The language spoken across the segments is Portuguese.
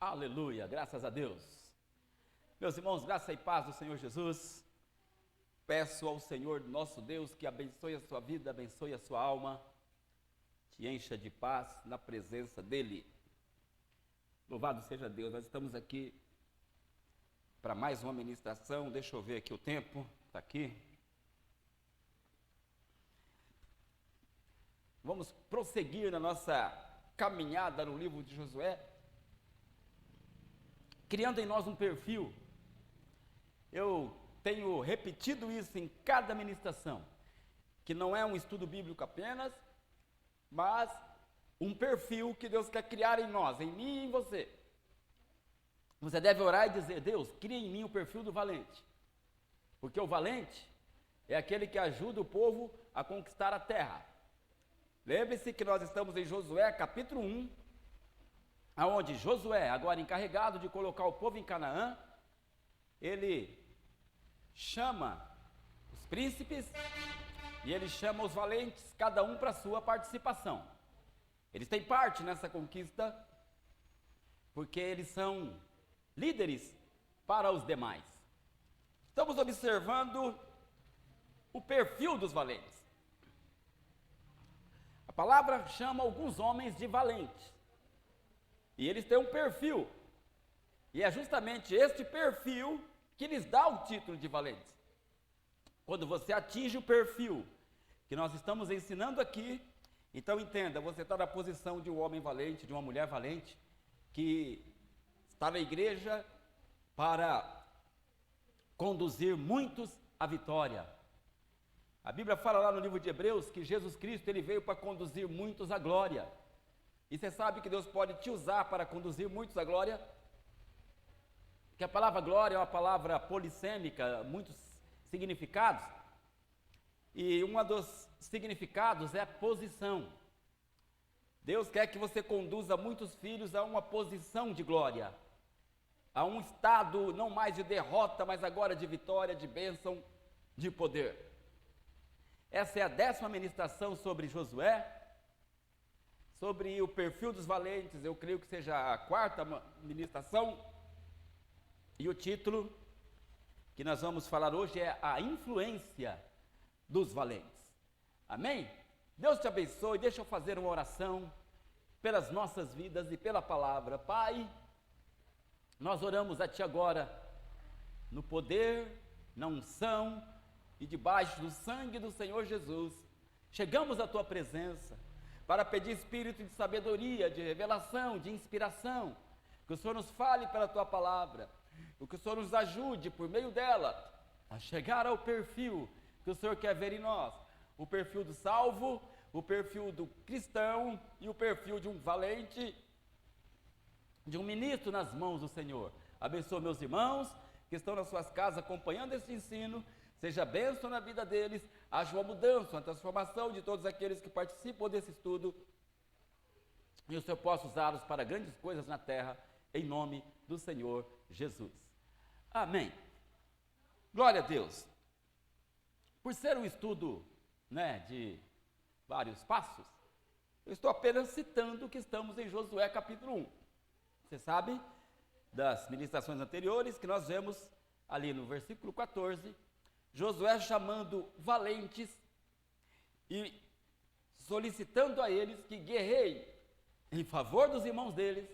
Aleluia, graças a Deus. Meus irmãos, graça e paz do Senhor Jesus. Peço ao Senhor nosso Deus que abençoe a sua vida, abençoe a sua alma, te encha de paz na presença dEle. Louvado seja Deus, nós estamos aqui para mais uma ministração. Deixa eu ver aqui o tempo, está aqui. Vamos prosseguir na nossa caminhada no livro de Josué, criando em nós um perfil. Eu tenho repetido isso em cada ministração, que não é um estudo bíblico apenas, mas um perfil que Deus quer criar em nós, em mim e em você. Você deve orar e dizer: Deus, cria em mim o perfil do valente, porque o valente é aquele que ajuda o povo a conquistar a terra. Lembre-se que nós estamos em Josué capítulo 1, aonde Josué, agora encarregado de colocar o povo em Canaã, ele chama os príncipes e ele chama os valentes, cada um para a sua participação. Eles têm parte nessa conquista, porque eles são líderes para os demais. Estamos observando o perfil dos valentes. A palavra chama alguns homens de valentes, e eles têm um perfil, e é justamente este perfil que lhes dá o título de valentes. Quando você atinge o perfil que nós estamos ensinando aqui, então entenda, você está na posição de um homem valente, de uma mulher valente, que está na igreja para conduzir muitos à vitória. A Bíblia fala lá no livro de Hebreus que Jesus Cristo ele veio para conduzir muitos à glória. E você sabe que Deus pode te usar para conduzir muitos à glória? Que a palavra glória é uma palavra polissêmica, muitos significados. E um dos significados é a posição. Deus quer que você conduza muitos filhos a uma posição de glória, a um estado não mais de derrota, mas agora de vitória, de bênção, de poder. Essa é a 10ª ministração sobre Josué, sobre o perfil dos valentes. Eu creio que seja a 4ª ministração, e o título que nós vamos falar hoje é a influência dos valentes. Amém? Deus te abençoe. Deixa eu fazer uma oração pelas nossas vidas e pela palavra. Pai, nós oramos a Ti agora, no poder, na unção e debaixo do sangue do Senhor Jesus. Chegamos à Tua presença para pedir espírito de sabedoria, de revelação, de inspiração, que o Senhor nos fale pela Tua palavra, que o Senhor nos ajude por meio dela a chegar ao perfil que o Senhor quer ver em nós, o perfil do salvo, o perfil do cristão e o perfil de um valente, de um ministro nas mãos do Senhor. Abençoa meus irmãos que estão nas suas casas acompanhando esse ensino. Seja bênção na vida deles, haja uma mudança, uma transformação de todos aqueles que participam desse estudo, e o Senhor possa usá-los para grandes coisas na terra, em nome do Senhor Jesus. Amém. Glória a Deus. Por ser um estudo, de vários passos, eu estou apenas citando que estamos em Josué capítulo 1. Você sabe das ministrações anteriores que nós vemos ali no versículo 14, Josué chamando valentes e solicitando a eles que guerreiem em favor dos irmãos deles,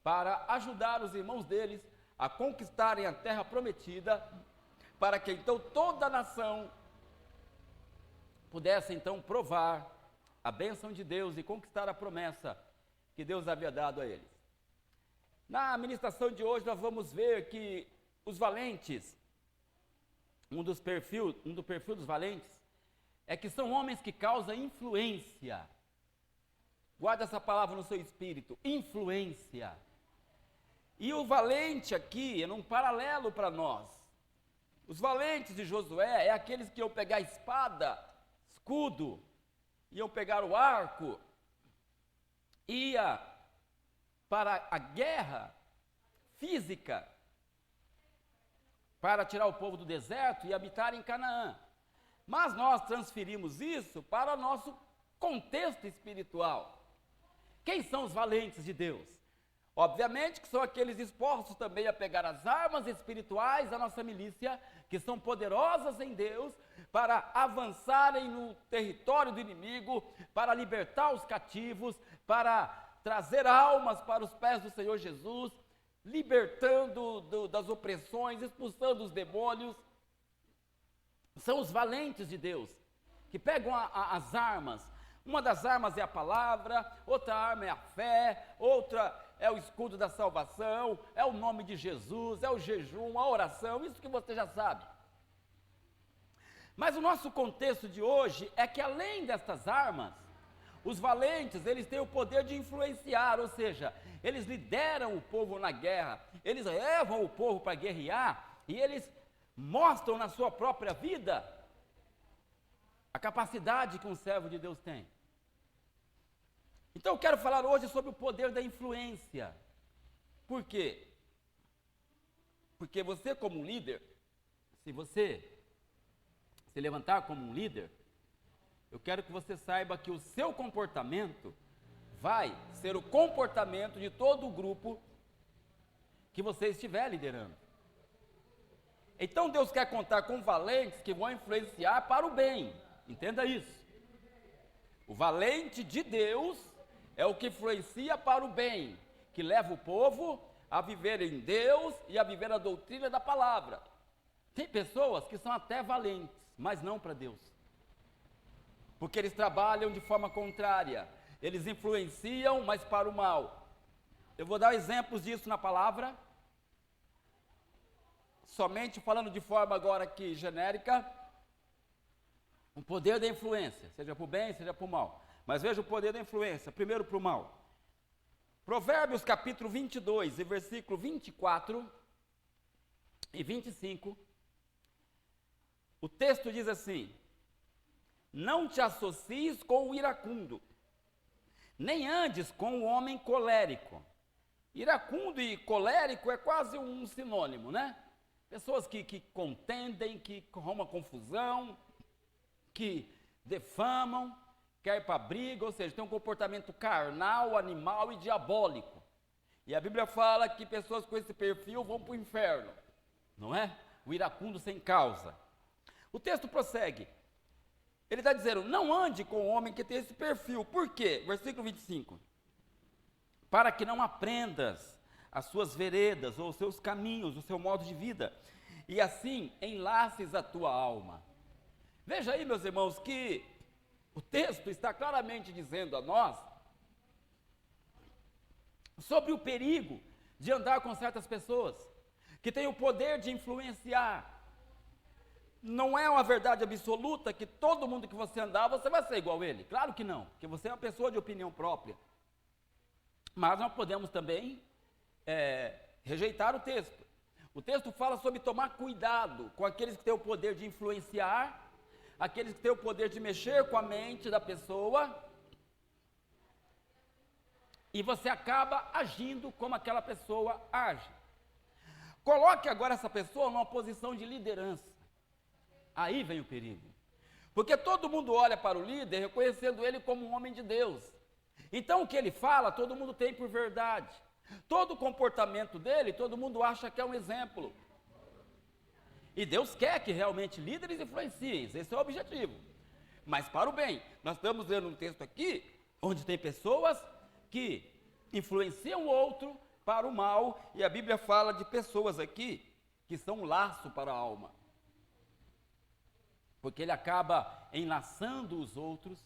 para ajudar os irmãos deles a conquistarem a terra prometida, para que então toda a nação pudesse então provar a bênção de Deus e conquistar a promessa que Deus havia dado a eles. Na ministração de hoje nós vamos ver que os valentes, um do perfil dos valentes, é que são homens que causam influência. Guarda essa palavra no seu espírito, influência. E o valente aqui é um paralelo para nós. Os valentes de Josué é aqueles que iam pegar espada, escudo, iam pegar o arco, ia para a guerra física, para tirar o povo do deserto e habitar em Canaã. Mas nós transferimos isso para o nosso contexto espiritual. Quem são os valentes de Deus? Obviamente que são aqueles dispostos também a pegar as armas espirituais da nossa milícia, que são poderosas em Deus, para avançarem no território do inimigo, para libertar os cativos, para trazer almas para os pés do Senhor Jesus, libertando das opressões, expulsando os demônios. São os valentes de Deus, que pegam as armas. Uma das armas é a palavra, outra arma é a fé, outra é o escudo da salvação, é o nome de Jesus, é o jejum, a oração, isso que você já sabe. Mas o nosso contexto de hoje é que além destas armas, os valentes, eles têm o poder de influenciar, ou seja, eles lideram o povo na guerra, eles levam o povo para guerrear e eles mostram na sua própria vida a capacidade que um servo de Deus tem. Então eu quero falar hoje sobre o poder da influência. Por quê? Porque você como um líder, se você se levantar como um líder, eu quero que você saiba que o seu comportamento vai ser o comportamento de todo o grupo que você estiver liderando. Então Deus quer contar com valentes que vão influenciar para o bem, entenda isso. O valente de Deus é o que influencia para o bem, que leva o povo a viver em Deus e a viver a doutrina da palavra. Tem pessoas que são até valentes, mas não para Deus. Porque eles trabalham de forma contrária, eles influenciam, mas para o mal. Eu vou dar exemplos disso na palavra, somente falando de forma agora aqui genérica, o poder da influência, seja para o bem, seja para o mal. Mas veja o poder da influência, primeiro para o mal. Provérbios capítulo 22, e versículo 24 e 25, o texto diz assim: não te associes com o iracundo, nem andes com o homem colérico. Iracundo e colérico é quase um sinônimo, né? Pessoas que contendem, que arrumam confusão, que defamam, quer ir para a briga, ou seja, tem um comportamento carnal, animal e diabólico. E a Bíblia fala que pessoas com esse perfil vão para o inferno, não é? O iracundo sem causa. O texto prossegue. Ele está dizendo, não ande com o homem que tem esse perfil. Por quê? Versículo 25. Para que não aprendas as suas veredas, ou os seus caminhos, o seu modo de vida, e assim enlaces a tua alma. Veja aí, meus irmãos, que o texto está claramente dizendo a nós sobre o perigo de andar com certas pessoas, que têm o poder de influenciar. Não é uma verdade absoluta que todo mundo que você andar, você vai ser igual a ele. Claro que não, porque você é uma pessoa de opinião própria. Mas nós podemos também rejeitar o texto. O texto fala sobre tomar cuidado com aqueles que têm o poder de influenciar, aqueles que têm o poder de mexer com a mente da pessoa, e você acaba agindo como aquela pessoa age. Coloque agora essa pessoa numa posição de liderança. Aí vem o perigo. Porque todo mundo olha para o líder reconhecendo ele como um homem de Deus. Então o que ele fala, todo mundo tem por verdade. Todo o comportamento dele, todo mundo acha que é um exemplo. E Deus quer que realmente líderes influenciem, esse é o objetivo. Mas para o bem, nós estamos vendo um texto aqui, onde tem pessoas que influenciam o outro para o mal, e a Bíblia fala de pessoas aqui que são um laço para a alma. Porque ele acaba enlaçando os outros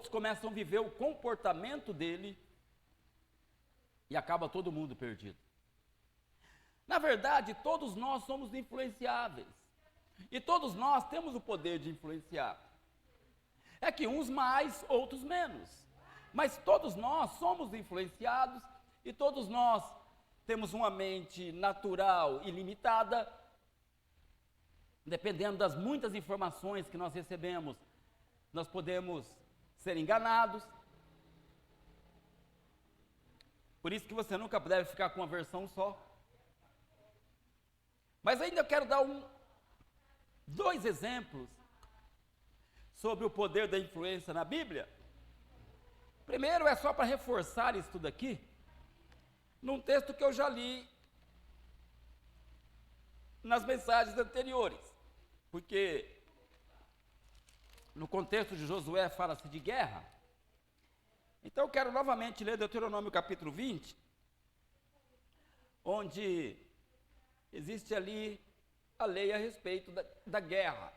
começam a viver o comportamento dele, e acaba todo mundo perdido. Na verdade, todos nós somos influenciáveis. E todos nós temos o poder de influenciar. É que uns mais, outros menos. Mas todos nós somos influenciados e todos nós temos uma mente natural e limitada. Dependendo das muitas informações que nós recebemos, nós podemos ser enganados. Por isso que você nunca deve ficar com uma versão só. Mas ainda eu quero dar dois exemplos sobre o poder da influência na Bíblia. Primeiro é só para reforçar isso tudo aqui. num texto que eu já li nas mensagens anteriores, porque no contexto de Josué fala-se de guerra. Então eu quero novamente ler Deuteronômio capítulo 20, onde existe ali a lei a respeito da guerra.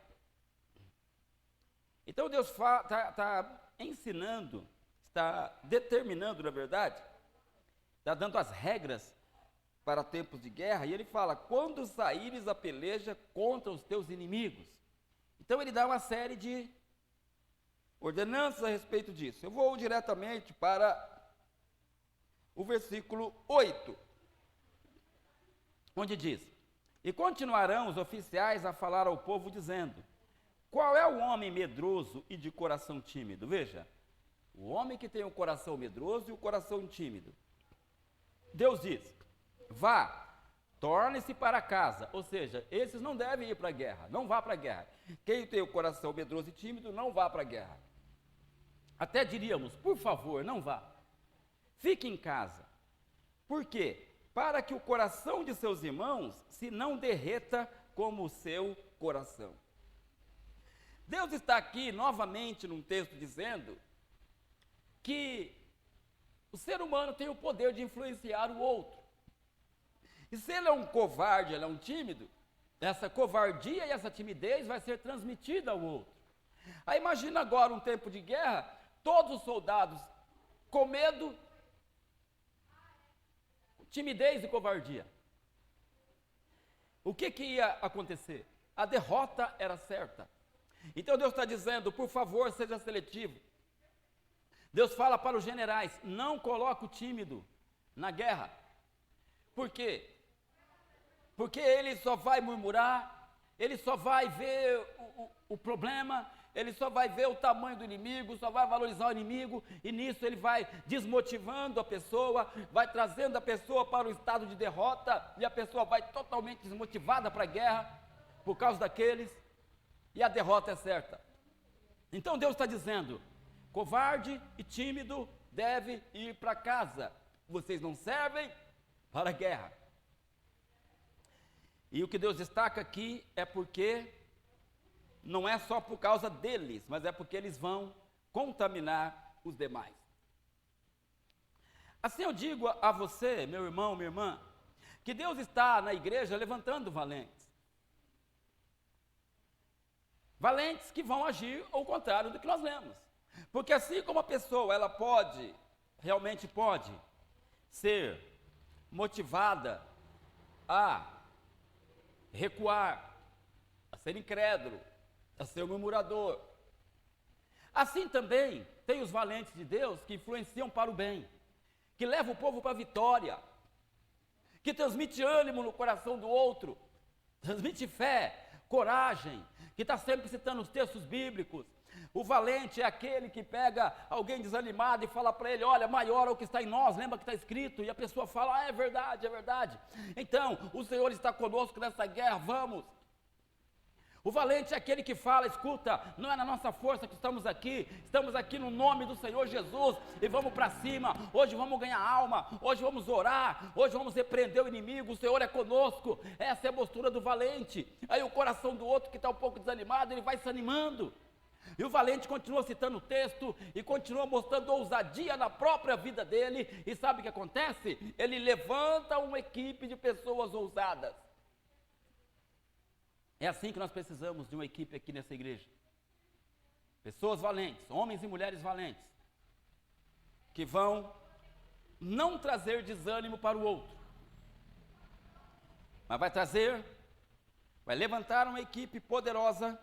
Então Deus está ensinando, está determinando, na verdade, está dando as regras para tempos de guerra, e ele fala: quando saíres a peleja contra os teus inimigos. Então ele dá uma série de ordenanças a respeito disso. Eu vou diretamente para o versículo 8, onde diz: e continuarão os oficiais a falar ao povo, dizendo: qual é o homem medroso e de coração tímido? Veja, o homem que tem o coração medroso e o coração tímido. Deus diz: vá, torne-se para casa. Ou seja, esses não devem ir para a guerra, não vá para a guerra. Quem tem o coração medroso e tímido, não vá para a guerra. Até diríamos: por favor, não vá. Fique em casa. Por quê? Para que o coração de seus irmãos se não derreta como o seu coração. Deus está aqui novamente num texto dizendo que o ser humano tem o poder de influenciar o outro. E se ele é um covarde, ele é um tímido, essa covardia e essa timidez vai ser transmitida ao outro. Aí imagina agora um tempo de guerra, todos os soldados com medo, timidez e covardia. O que ia acontecer? A derrota era certa. Então Deus está dizendo: por favor, seja seletivo. Deus fala para os generais: não coloque o tímido na guerra. Por quê? Porque ele só vai murmurar, ele só vai ver o problema, ele só vai ver o tamanho do inimigo, só vai valorizar o inimigo, e nisso ele vai desmotivando a pessoa, vai trazendo a pessoa para o estado de derrota, e a pessoa vai totalmente desmotivada para a guerra, por causa daqueles, e a derrota é certa. Então Deus está dizendo: covarde e tímido deve ir para casa, vocês não servem para a guerra. E o que Deus destaca aqui é porque não é só por causa deles, mas é porque eles vão contaminar os demais. Assim eu digo a você, meu irmão, minha irmã, que Deus está na igreja levantando valentes. Valentes que vão agir ao contrário do que nós lemos. Porque assim como a pessoa, ela pode, realmente pode, ser motivada a recuar, a ser incrédulo, a ser murmurador. Assim também tem os valentes de Deus que influenciam para o bem, que levam o povo para a vitória, que transmite ânimo no coração do outro, transmite fé, coragem, que está sempre citando os textos bíblicos. O valente é aquele que pega alguém desanimado e fala para ele: olha, maior é o que está em nós, lembra que está escrito, e a pessoa fala: ah, é verdade, então o Senhor está conosco nessa guerra, vamos. O valente é aquele que fala: escuta, não é na nossa força que estamos aqui no nome do Senhor Jesus, e vamos para cima, hoje vamos ganhar alma, hoje vamos orar, hoje vamos repreender o inimigo, o Senhor é conosco. Essa é a postura do valente. Aí o coração do outro que está um pouco desanimado, ele vai se animando. E o valente continua citando o texto e continua mostrando ousadia na própria vida dele. E sabe o que acontece? Ele levanta uma equipe de pessoas ousadas. É assim que nós precisamos de uma equipe aqui nessa igreja. Pessoas valentes, homens e mulheres valentes, que vão não trazer desânimo para o outro, mas vai levantar uma equipe poderosa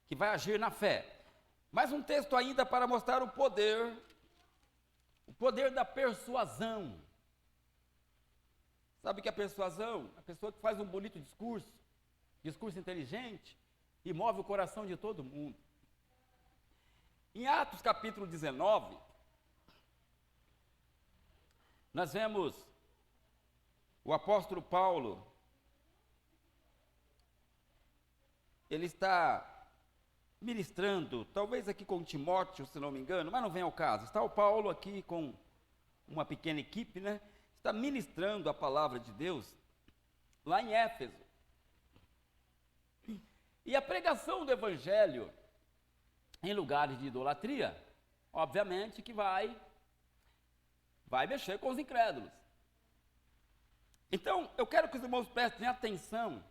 que vai agir na fé. Mais um texto ainda para mostrar o poder da persuasão. Sabe o que é persuasão? A pessoa que faz um bonito discurso inteligente, e move o coração de todo mundo. Em Atos capítulo 19, nós vemos o apóstolo Paulo, ele está ministrando, talvez aqui com Timóteo, se não me engano, mas não vem ao caso. Está o Paulo aqui com uma pequena equipe, né, está ministrando a palavra de Deus lá em Éfeso. E a pregação do evangelho em lugares de idolatria, obviamente que vai mexer com os incrédulos. Então, eu quero que os irmãos prestem atenção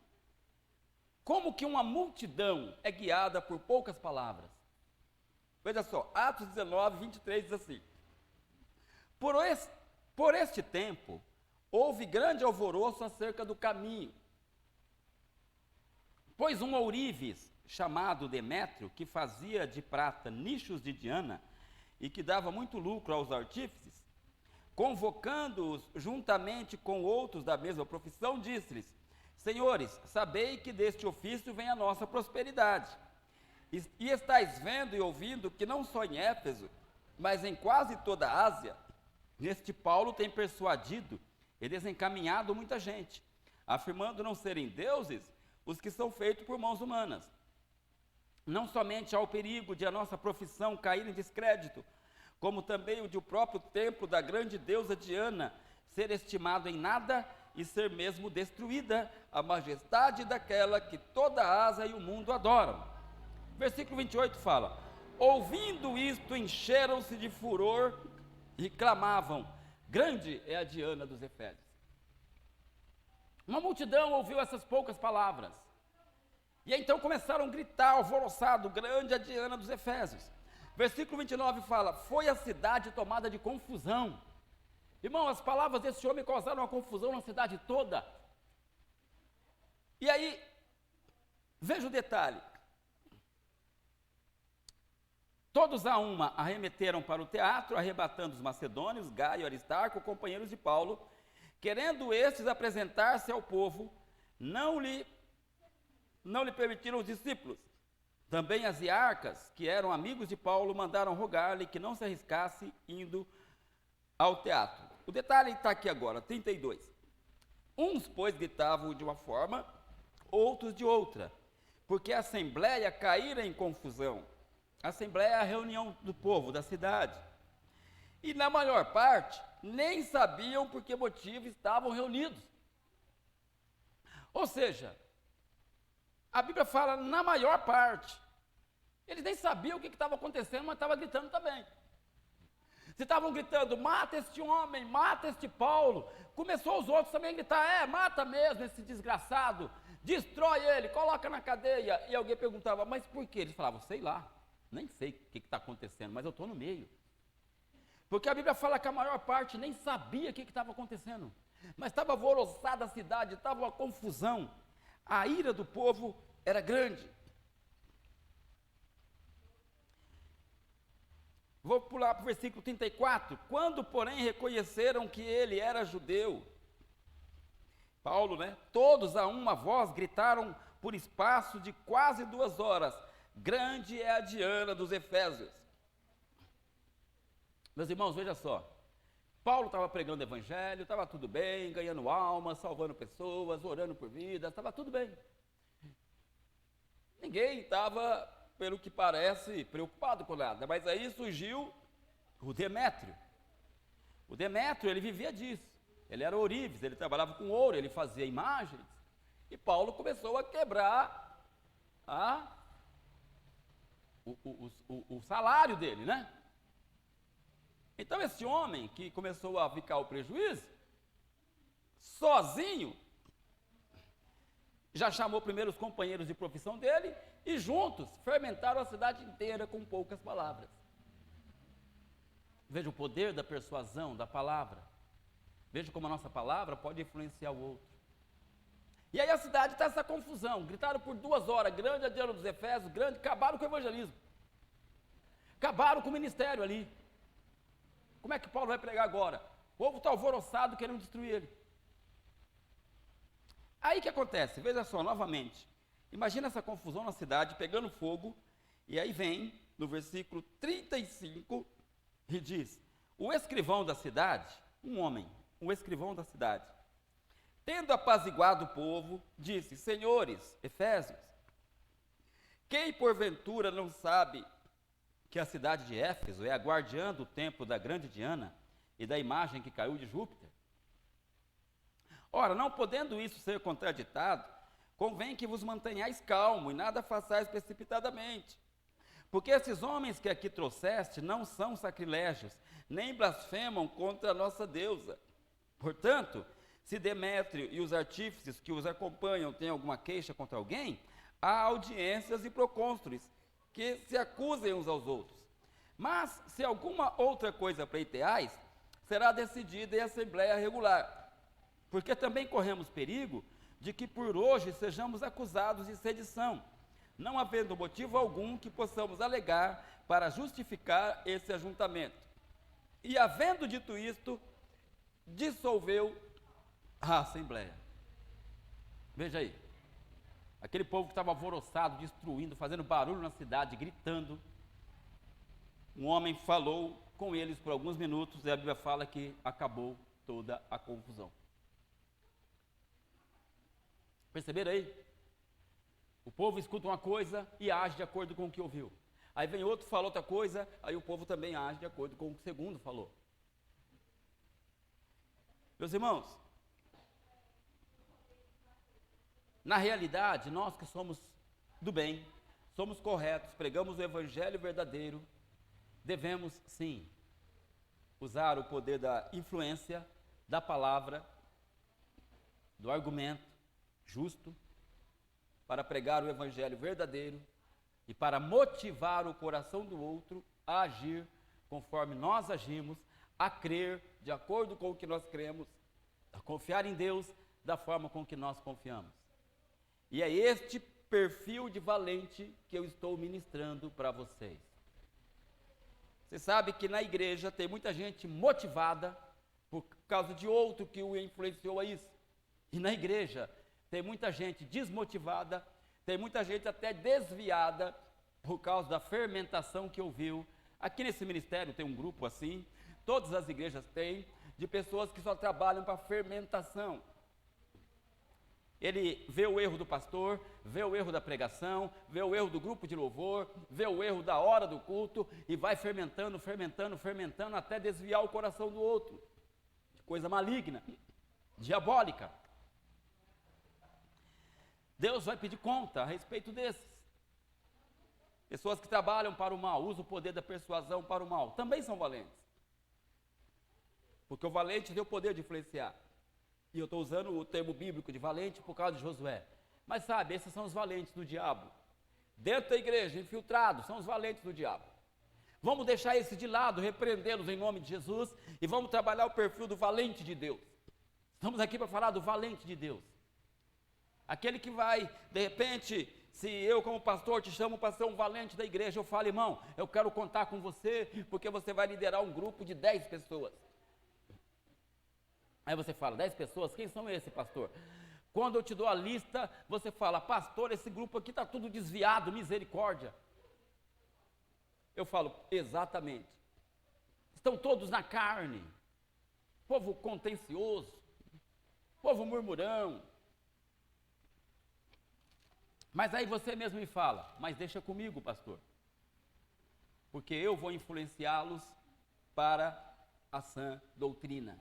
como que uma multidão é guiada por poucas palavras. Veja só, Atos 19, 23 diz assim: Por este tempo, houve grande alvoroço acerca do caminho, pois um ourives chamado Demétrio, que fazia de prata nichos de Diana e que dava muito lucro aos artífices, convocando-os juntamente com outros da mesma profissão, disse-lhes: Senhores, sabei que deste ofício vem a nossa prosperidade. E estáis vendo e ouvindo que não só em Éfeso, mas em quase toda a Ásia, este Paulo tem persuadido e desencaminhado muita gente, afirmando não serem deuses os que são feitos por mãos humanas. Não somente há o perigo de a nossa profissão cair em descrédito, como também o de o próprio templo da grande deusa Diana ser estimado em nada e ser mesmo destruída a majestade daquela que toda a Ásia e o mundo adoram. Versículo 28 fala: ouvindo isto, encheram-se de furor e clamavam: grande é a Diana dos Efésios. Uma multidão ouviu essas poucas palavras, e então começaram a gritar alvoroçado: grande é a Diana dos Efésios. Versículo 29 fala: foi a cidade tomada de confusão. Irmão, as palavras desse homem causaram uma confusão na cidade toda. E aí, veja o detalhe: todos a uma arremeteram para o teatro, arrebatando os macedônios, Gaio, Aristarco, companheiros de Paulo, querendo estes apresentar-se ao povo, não lhe permitiram os discípulos. Também as iarcas, que eram amigos de Paulo, mandaram rogar-lhe que não se arriscasse indo ao teatro. O detalhe está aqui agora, 32. Uns, pois, gritavam de uma forma, outros de outra, porque a assembleia caíra em confusão. A assembleia é a reunião do povo da cidade. E na maior parte, nem sabiam por que motivo estavam reunidos. Ou seja, a Bíblia fala na maior parte. Eles nem sabiam o que estava acontecendo, mas estavam gritando também. Se estavam gritando: mata este homem, mata este Paulo, começou os outros também a gritar: mata mesmo esse desgraçado, destrói ele, coloca na cadeia. E alguém perguntava: mas por quê? Eles falavam: sei lá, nem sei o que está acontecendo, mas eu estou no meio. Porque a Bíblia fala que a maior parte nem sabia o que estava acontecendo, mas estava alvoroçada a cidade, estava uma confusão. A ira do povo era grande. Vou pular para o versículo 34. Quando, porém, reconheceram que ele era judeu, Paulo, todos a uma voz gritaram por espaço de quase 2 horas: grande é a Diana dos Efésios. Meus irmãos, veja só. Paulo estava pregando o evangelho, estava tudo bem, ganhando almas, salvando pessoas, orando por vidas, estava tudo bem. Ninguém estava, pelo que parece, preocupado com nada. Mas aí surgiu o Demétrio. O Demétrio, ele vivia disso. Ele era ourives, ele trabalhava com ouro, ele fazia imagens. E Paulo começou a quebrar o salário dele, Então esse homem que começou a ficar o prejuízo, sozinho, já chamou primeiro os companheiros de profissão dele e juntos fermentaram a cidade inteira com poucas palavras. Veja o poder da persuasão, da palavra. Veja como a nossa palavra pode influenciar o outro. E aí a cidade está essa confusão, gritaram por 2 horas: grande é a Diana dos Efésios, grande, acabaram com o evangelismo. Acabaram com o ministério ali. Como é que Paulo vai pregar agora? O povo está alvoroçado querendo destruir ele. Aí o que acontece? Veja só, novamente. Imagina essa confusão na cidade, pegando fogo, e aí vem, no versículo 35, e diz: o escrivão da cidade, um escrivão da cidade, tendo apaziguado o povo, disse: senhores, Efésios, quem porventura não sabe que a cidade de Éfeso é a guardiã do templo da grande Diana, e da imagem que caiu de Júpiter? Ora, não podendo isso ser contraditado, convém que vos mantenhais calmo e nada façais precipitadamente. Porque esses homens que aqui trouxeste não são sacrilégios, nem blasfemam contra a nossa deusa. Portanto, se Demétrio e os artífices que os acompanham têm alguma queixa contra alguém, há audiências e procônsules que se acusem uns aos outros. Mas, se alguma outra coisa pleiteais, será decidida em assembleia regular. Porque também corremos perigo de que por hoje sejamos acusados de sedição, não havendo motivo algum que possamos alegar para justificar esse ajuntamento. E havendo dito isto, dissolveu a assembleia. Veja aí, aquele povo que estava alvoroçado, destruindo, fazendo barulho na cidade, gritando. Um homem falou com eles por alguns minutos e a Bíblia fala que acabou toda a confusão. Perceberam aí? O povo escuta uma coisa e age de acordo com o que ouviu. Aí vem outro, fala outra coisa, aí o povo também age de acordo com o que o segundo falou. Meus irmãos, na realidade, nós que somos do bem, somos corretos, pregamos o evangelho verdadeiro, devemos sim usar o poder da influência, da palavra, do argumento justo, para pregar o evangelho verdadeiro e para motivar o coração do outro a agir conforme nós agimos, a crer de acordo com o que nós cremos, a confiar em Deus da forma com que nós confiamos. E é este perfil de valente que eu estou ministrando para vocês. Você sabe que na igreja tem muita gente motivada por causa de outro que o influenciou a isso. E na igreja tem muita gente desmotivada, tem muita gente até desviada por causa da fermentação que ouviu. Aqui nesse ministério tem um grupo assim, todas as igrejas têm, de pessoas que só trabalham para fermentação. Ele vê o erro do pastor, vê o erro da pregação, vê o erro do grupo de louvor, vê o erro da hora do culto e vai fermentando, fermentando, fermentando até desviar o coração do outro. Coisa maligna, diabólica. Deus vai pedir conta a respeito desses. Pessoas que trabalham para o mal, usam o poder da persuasão para o mal, também são valentes. Porque o valente tem o poder de influenciar. E eu estou usando o termo bíblico de valente por causa de Josué. Mas sabe, esses são os valentes do diabo. Dentro da igreja, infiltrados, são os valentes do diabo. Vamos deixar esse de lado, repreendê-los em nome de Jesus e vamos trabalhar o perfil do valente de Deus. Estamos aqui para falar do valente de Deus. Aquele que vai, de repente, se eu como pastor te chamo para ser um valente da igreja, eu falo, irmão, eu quero contar com você, porque você vai liderar um grupo de 10 pessoas. Aí você fala, 10 pessoas, quem são esses, pastor? Quando eu te dou a lista, você fala, pastor, esse grupo aqui está tudo desviado, misericórdia. Eu falo, exatamente. Estão todos na carne, povo contencioso, povo murmurão. Mas aí você mesmo me fala, mas deixa comigo, pastor, porque eu vou influenciá-los para a sã doutrina.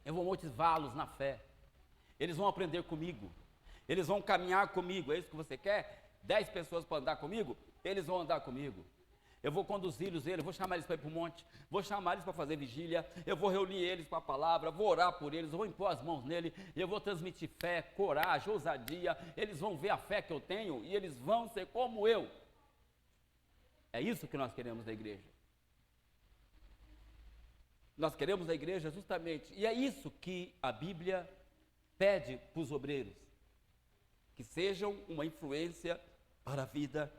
Eu vou motivá-los na fé. Eles vão aprender comigo. Eles vão caminhar comigo. É isso que você quer? 10 pessoas para andar comigo? Eles vão andar comigo. Eu vou conduzi-los, vou chamar eles para ir para o monte, vou chamar eles para fazer vigília, eu vou reunir eles com a palavra, vou orar por eles, vou impor as mãos nele, eu vou transmitir fé, coragem, ousadia, eles vão ver a fé que eu tenho e eles vão ser como eu. É isso que nós queremos da igreja. Nós queremos da igreja justamente, e é isso que a Bíblia pede para os obreiros, que sejam uma influência para a vida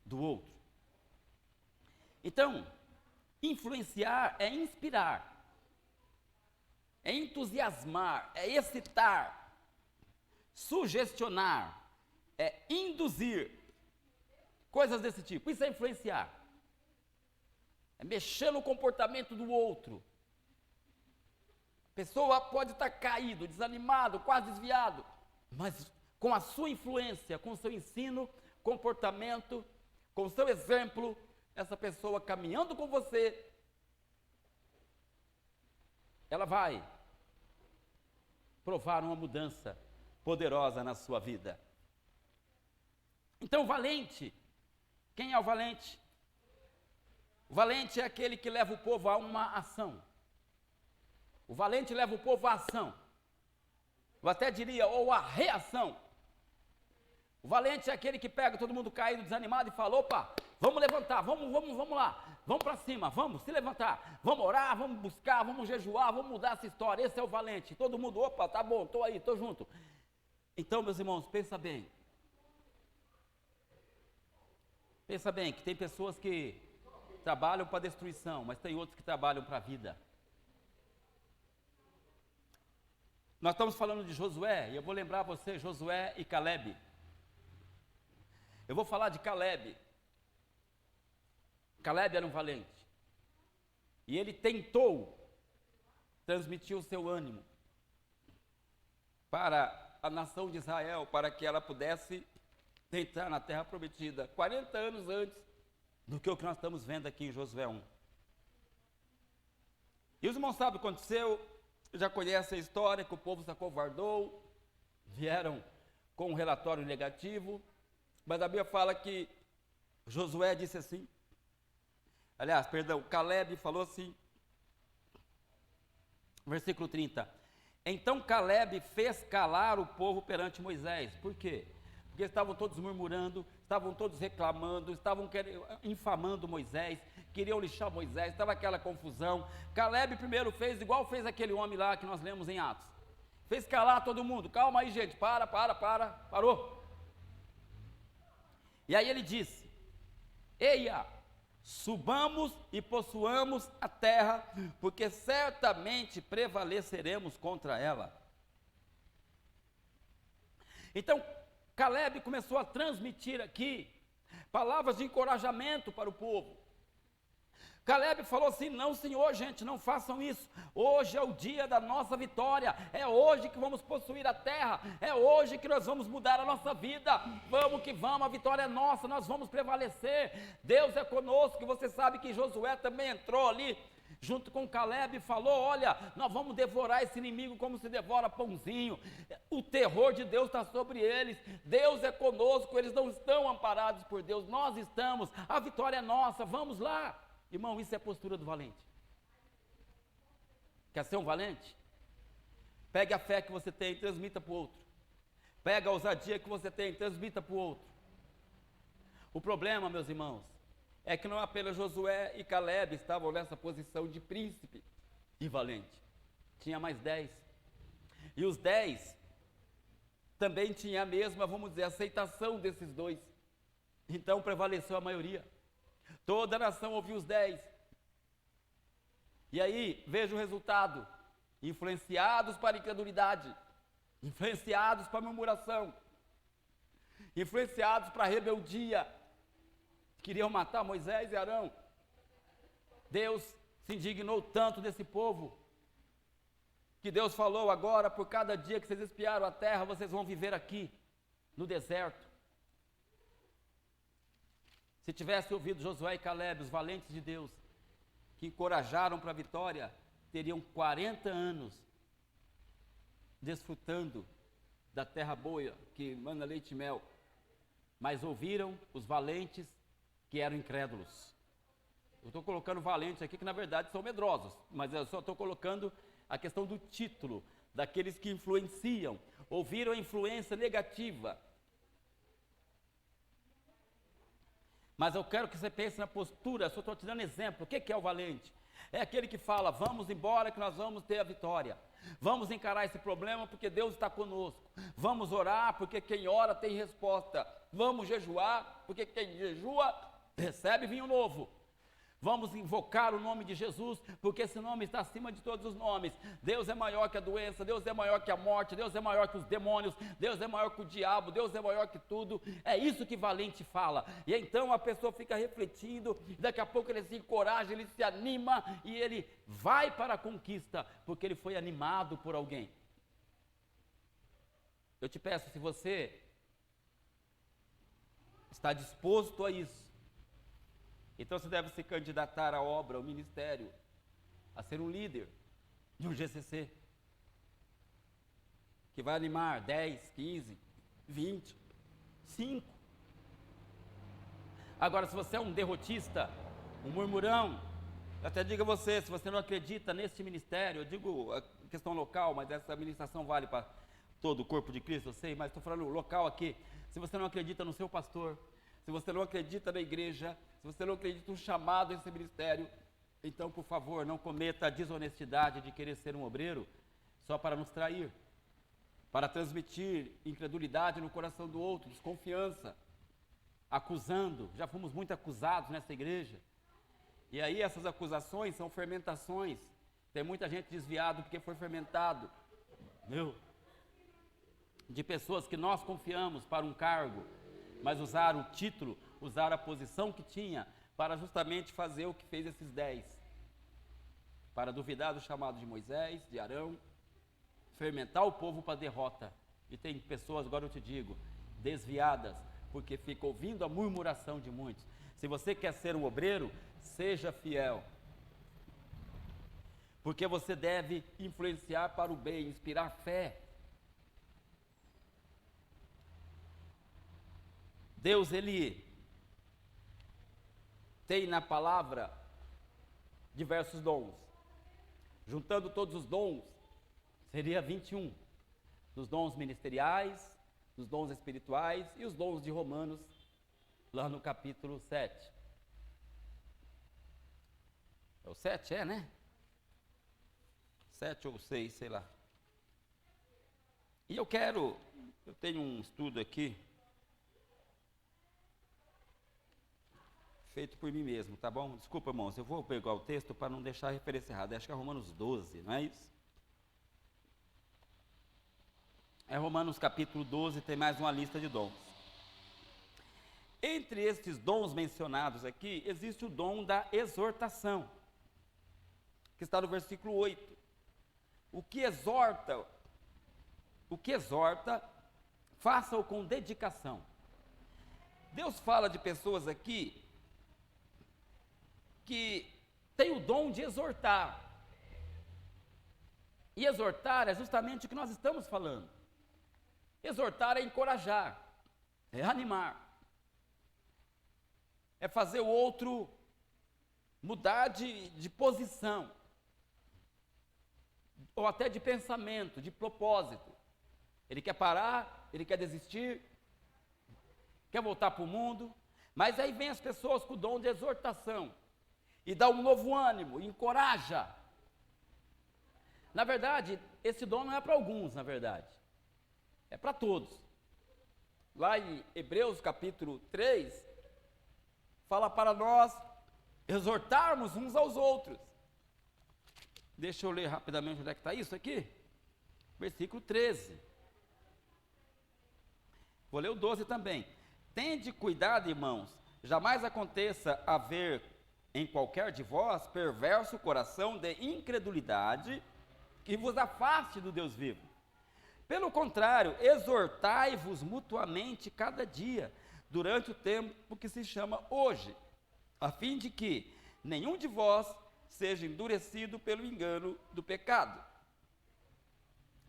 do outro. Então, influenciar é inspirar, é entusiasmar, é excitar, sugestionar, é induzir, coisas desse tipo. Isso é influenciar, é mexer no comportamento do outro. A pessoa pode estar caído, desanimado, quase desviado, mas com a sua influência, com o seu ensino, comportamento, com o seu exemplo, essa pessoa caminhando com você, ela vai provar uma mudança poderosa na sua vida. Então, valente, quem é o valente? O valente é aquele que leva o povo a uma ação. O valente leva o povo à ação. Eu até diria, ou à reação. O valente é aquele que pega todo mundo caído, desanimado e fala, opa, vamos levantar, vamos lá, vamos para cima, vamos se levantar, vamos orar, vamos buscar, vamos jejuar, vamos mudar essa história. Esse é o valente. Todo mundo, opa, tá bom, estou aí, estou junto. Então, meus irmãos, pensa bem. Pensa bem que tem pessoas que trabalham para destruição, mas tem outros que trabalham para a vida. Nós estamos falando de Josué, e eu vou lembrar você, Josué e Calebe. Eu vou falar de Calebe. Calebe era um valente. E ele tentou transmitir o seu ânimo para a nação de Israel, para que ela pudesse entrar na terra prometida, 40 anos antes do que o que nós estamos vendo aqui em Josué 1. E os irmãos sabem o que aconteceu, já conhecem a história, que o povo se acovardou, vieram com um relatório negativo, mas a Bíblia fala que Josué disse assim, Calebe falou assim, versículo 30, então Calebe fez calar o povo perante Moisés. Por quê? Porque estavam todos murmurando, estavam todos reclamando, estavam infamando Moisés, queriam lixar Moisés, estava aquela confusão. Calebe primeiro fez igual fez aquele homem lá que nós lemos em Atos. Fez calar todo mundo. Calma aí, gente, parou. E aí ele disse, eia, subamos e possuamos a terra, porque certamente prevaleceremos contra ela. Então, Calebe começou a transmitir aqui palavras de encorajamento para o povo. Calebe falou assim, não senhor, gente, não façam isso, hoje é o dia da nossa vitória, é hoje que vamos possuir a terra, é hoje que nós vamos mudar a nossa vida, vamos que vamos, a vitória é nossa, nós vamos prevalecer, Deus é conosco. E você sabe que Josué também entrou ali, junto com Calebe, e falou, olha, nós vamos devorar esse inimigo como se devora pãozinho, o terror de Deus está sobre eles, Deus é conosco, eles não estão amparados por Deus, nós estamos, a vitória é nossa, vamos lá. Irmão, isso é a postura do valente. Quer ser um valente? Pegue a fé que você tem e transmita para o outro. Pega a ousadia que você tem e transmita para o outro. O problema, meus irmãos, é que não apenas Josué e Calebe estavam nessa posição de príncipe e valente. Tinha mais 10. E os 10 também tinham a mesma, vamos dizer, aceitação desses dois. Então prevaleceu a maioria. Toda a nação ouviu os 10. E aí, veja o resultado. Influenciados para a incredulidade. Influenciados para a murmuração. Influenciados para a rebeldia. Queriam matar Moisés e Arão. Deus se indignou tanto desse povo, que Deus falou, agora, por cada dia que vocês espiaram a terra, vocês vão viver aqui, no deserto. Se tivesse ouvido Josué e Calebe, os valentes de Deus, que encorajaram para a vitória, teriam 40 anos desfrutando da terra boa, que manda leite e mel. Mas ouviram os valentes que eram incrédulos. Eu estou colocando valentes aqui que na verdade são medrosos, mas eu só estou colocando a questão do título, daqueles que influenciam, ouviram a influência negativa. Mas eu quero que você pense na postura, só estou te dando exemplo. O que é o valente? É aquele que fala, vamos embora que nós vamos ter a vitória. Vamos encarar esse problema porque Deus está conosco. Vamos orar porque quem ora tem resposta. Vamos jejuar porque quem jejua recebe vinho novo. Vamos invocar o nome de Jesus, porque esse nome está acima de todos os nomes. Deus é maior que a doença, Deus é maior que a morte, Deus é maior que os demônios, Deus é maior que o diabo, Deus é maior que tudo. É isso que valente fala. E então a pessoa fica refletindo, daqui a pouco ele se encoraja, ele se anima e ele vai para a conquista, porque ele foi animado por alguém. Eu te peço, se você está disposto a isso, então você deve se candidatar à obra, ao ministério, a ser um líder de um GCC, que vai animar 10, 15, 20, 5. Agora, se você é um derrotista, um murmurão, eu até digo a você, se você não acredita neste ministério, eu digo a questão local, mas essa ministração vale para todo o corpo de Cristo, eu sei, mas estou falando local aqui. Se você não acredita no seu pastor, se você não acredita na igreja, se você não acredita no chamado desse ministério, então, por favor, não cometa a desonestidade de querer ser um obreiro só para nos trair, para transmitir incredulidade no coração do outro, desconfiança, acusando. Já fomos muito acusados nessa igreja. E aí essas acusações são fermentações. Tem muita gente desviada porque foi fermentado. De pessoas que nós confiamos para um cargo, mas usaram o título, usaram a posição que tinha para justamente fazer o que fez esses 10. Para duvidar do chamado de Moisés, de Arão, fermentar o povo para a derrota. E tem pessoas, agora eu te digo, desviadas, porque fica ouvindo a murmuração de muitos. Se você quer ser um obreiro, seja fiel. Porque você deve influenciar para o bem, inspirar fé. Deus, Ele tem na palavra diversos dons. Juntando todos os dons, seria 21. Dos dons ministeriais, dos dons espirituais e os dons de Romanos, lá no capítulo 7. É o 7, né? 7 ou 6, sei lá. E eu tenho um estudo aqui, feito por mim mesmo, tá bom? Desculpa, irmãos, eu vou pegar o texto para não deixar a referência errada. Acho que é Romanos 12, não é isso? É Romanos capítulo 12, tem mais uma lista de dons. Entre estes dons mencionados aqui, existe o dom da exortação, que está no versículo 8. O que exorta, faça-o com dedicação. Deus fala de pessoas aqui que têm o dom de exortar. E exortar é justamente o que nós estamos falando. Exortar é encorajar, é animar, é fazer o outro mudar de posição, ou até de pensamento, de propósito. Ele quer parar, ele quer desistir, quer voltar para o mundo, mas aí vem as pessoas com o dom de exortação, e dá um novo ânimo, encoraja. Na verdade, esse dom não é para alguns, na verdade, é para todos. Lá em Hebreus capítulo 3, fala para nós exortarmos uns aos outros. Deixa eu ler rapidamente onde é que está isso aqui. Versículo 13. Vou ler o 12 também. Tende cuidado, irmãos, jamais aconteça haver em qualquer de vós perverso coração de incredulidade que vos afaste do Deus vivo. Pelo contrário, exortai-vos mutuamente cada dia, durante o tempo que se chama hoje, a fim de que nenhum de vós seja endurecido pelo engano do pecado.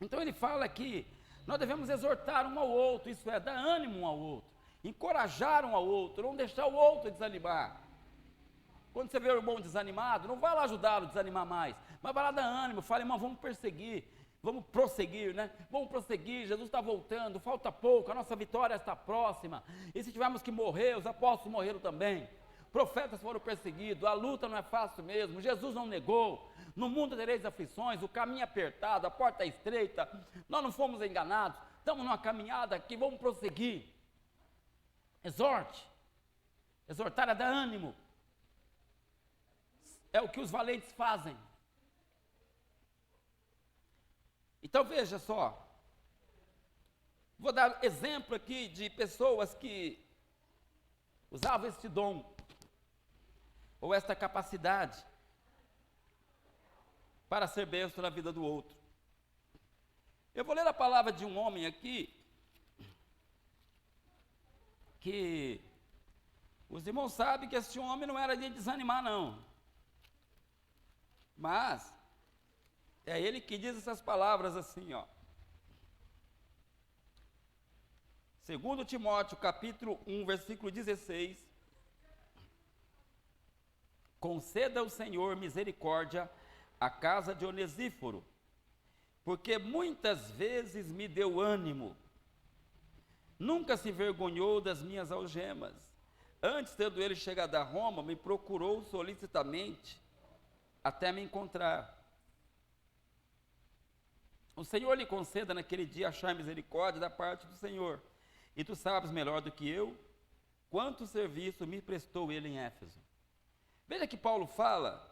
Então ele fala que nós devemos exortar um ao outro, isso é, dar ânimo um ao outro, encorajar um ao outro, não deixar o outro desanimar. Quando você vê o irmão desanimado, não vai lá ajudá-lo a desanimar mais, mas vai lá dar ânimo, fala, irmão, vamos prosseguir, né? Vamos prosseguir, Jesus está voltando, falta pouco, a nossa vitória está próxima, e se tivermos que morrer, os apóstolos morreram também, profetas foram perseguidos, a luta não é fácil mesmo, Jesus não negou, no mundo tereis aflições, o caminho é apertado, a porta é estreita, nós não fomos enganados, estamos numa caminhada aqui, vamos prosseguir. Exorte, exortar é dar ânimo, é o que os valentes fazem. Então veja só, vou dar exemplo aqui de pessoas que usavam este dom, ou esta capacidade, para ser bênção na vida do outro. Eu vou ler a palavra de um homem aqui, que os irmãos sabem que esse homem não era de desanimar não, mas É ele que diz essas palavras assim, ó. 2 Timóteo, capítulo 1, versículo 16. Conceda ao Senhor misericórdia à casa de Onesíforo, porque muitas vezes me deu ânimo, nunca se envergonhou das minhas algemas. Antes, tendo ele chegado a Roma, me procurou solicitamente até me encontrar. O Senhor lhe conceda naquele dia achar misericórdia da parte do Senhor. E tu sabes melhor do que eu quanto serviço me prestou ele em Éfeso. Veja que Paulo fala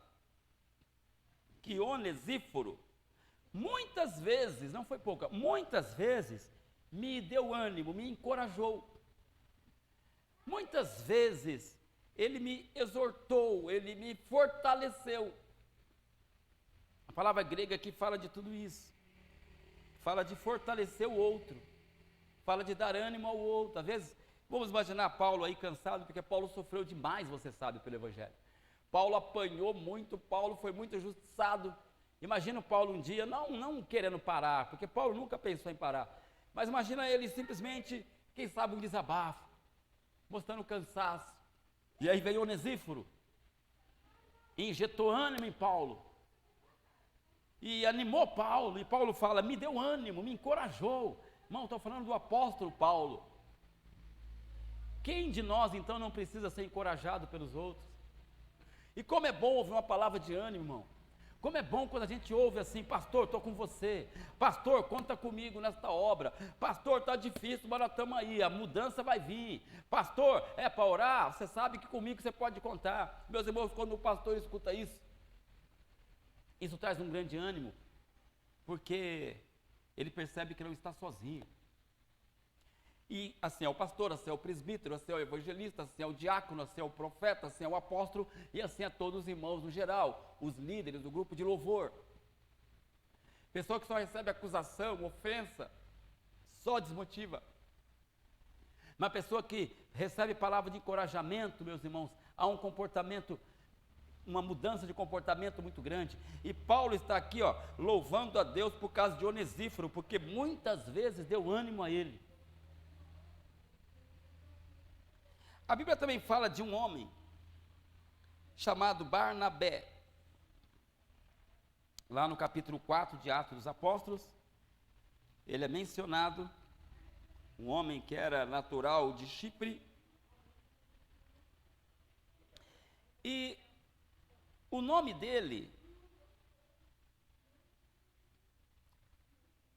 que Onesíforo, muitas vezes, não foi pouca, muitas vezes me deu ânimo, me encorajou. Muitas vezes ele me exortou, ele me fortaleceu. A palavra grega aqui fala de tudo isso. Fala de fortalecer o outro. Fala de dar ânimo ao outro. Às vezes, vamos imaginar Paulo aí cansado, porque Paulo sofreu demais, você sabe, pelo Evangelho. Paulo apanhou muito, Paulo foi muito injustiçado. Imagina o Paulo um dia, não querendo parar, porque Paulo nunca pensou em parar. Mas imagina ele simplesmente, quem sabe, um desabafo, mostrando cansaço. E aí veio Onesíforo, e injetou ânimo em Paulo. E animou Paulo, e Paulo fala, me deu ânimo, me encorajou. Irmão, estou falando do apóstolo Paulo. Quem de nós, então, não precisa ser encorajado pelos outros? E como é bom ouvir uma palavra de ânimo, irmão. Como é bom quando a gente ouve assim, pastor, estou com você. Pastor, conta comigo nesta obra. Pastor, está difícil, mas nós estamos aí, a mudança vai vir. Pastor, é para orar? Você sabe que comigo você pode contar. Meus irmãos, quando o pastor escuta isso, isso traz um grande ânimo, porque ele percebe que não está sozinho. E assim é o pastor, assim é o presbítero, assim é o evangelista, assim é o diácono, assim é o profeta, assim é o apóstolo, e assim é todos os irmãos no geral, os líderes do grupo de louvor. Pessoa que só recebe acusação, ofensa, só desmotiva. Uma pessoa que recebe palavra de encorajamento, meus irmãos, há um comportamento, uma mudança de comportamento muito grande. E Paulo está aqui, ó, louvando a Deus por causa de Onesíforo, porque muitas vezes deu ânimo a ele. A Bíblia também fala de um homem chamado Barnabé. Lá no capítulo 4 de Atos dos Apóstolos, ele é mencionado, um homem que era natural de Chipre. E o nome dele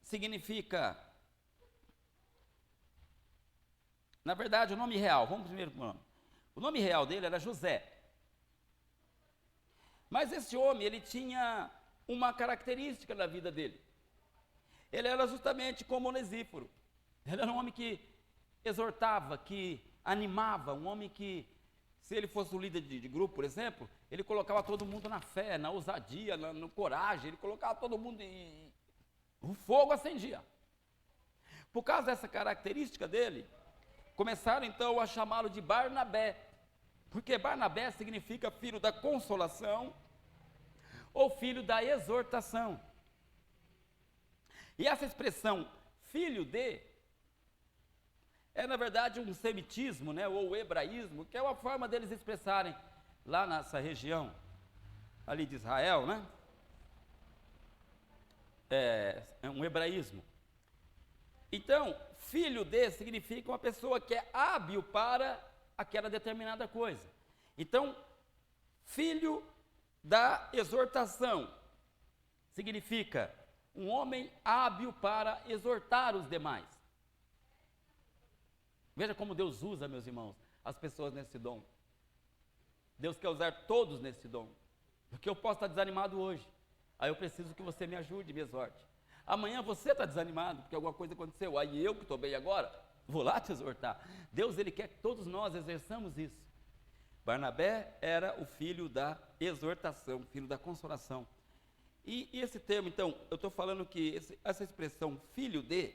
significa, na verdade, o nome real, vamos primeiro para o nome. O nome real dele era José. Mas esse homem, ele tinha uma característica na vida dele. Ele era justamente como Onesíforo. Ele era um homem que exortava, que animava, um homem que, se ele fosse o líder de grupo, por exemplo, ele colocava todo mundo na fé, na ousadia, na coragem, ele colocava todo mundo e o fogo acendia. Por causa dessa característica dele, começaram então a chamá-lo de Barnabé, porque Barnabé significa filho da consolação ou filho da exortação. E essa expressão, filho de, é na verdade um semitismo, né, ou hebraísmo, que é uma forma deles expressarem lá nessa região, ali de Israel, né? É um hebraísmo. Então, filho de significa uma pessoa que é hábil para aquela determinada coisa. Então, filho da exortação significa um homem hábil para exortar os demais. Veja como Deus usa, meus irmãos, as pessoas nesse dom. Deus quer usar todos nesse dom. Porque eu posso estar desanimado hoje. Aí eu preciso que você me ajude, me exorte. Amanhã você está desanimado porque alguma coisa aconteceu. Aí eu que estou bem agora, vou lá te exortar. Deus, Ele quer que todos nós exerçamos isso. Barnabé era o filho da exortação, filho da consolação. E esse termo, então, eu estou falando que essa expressão filho de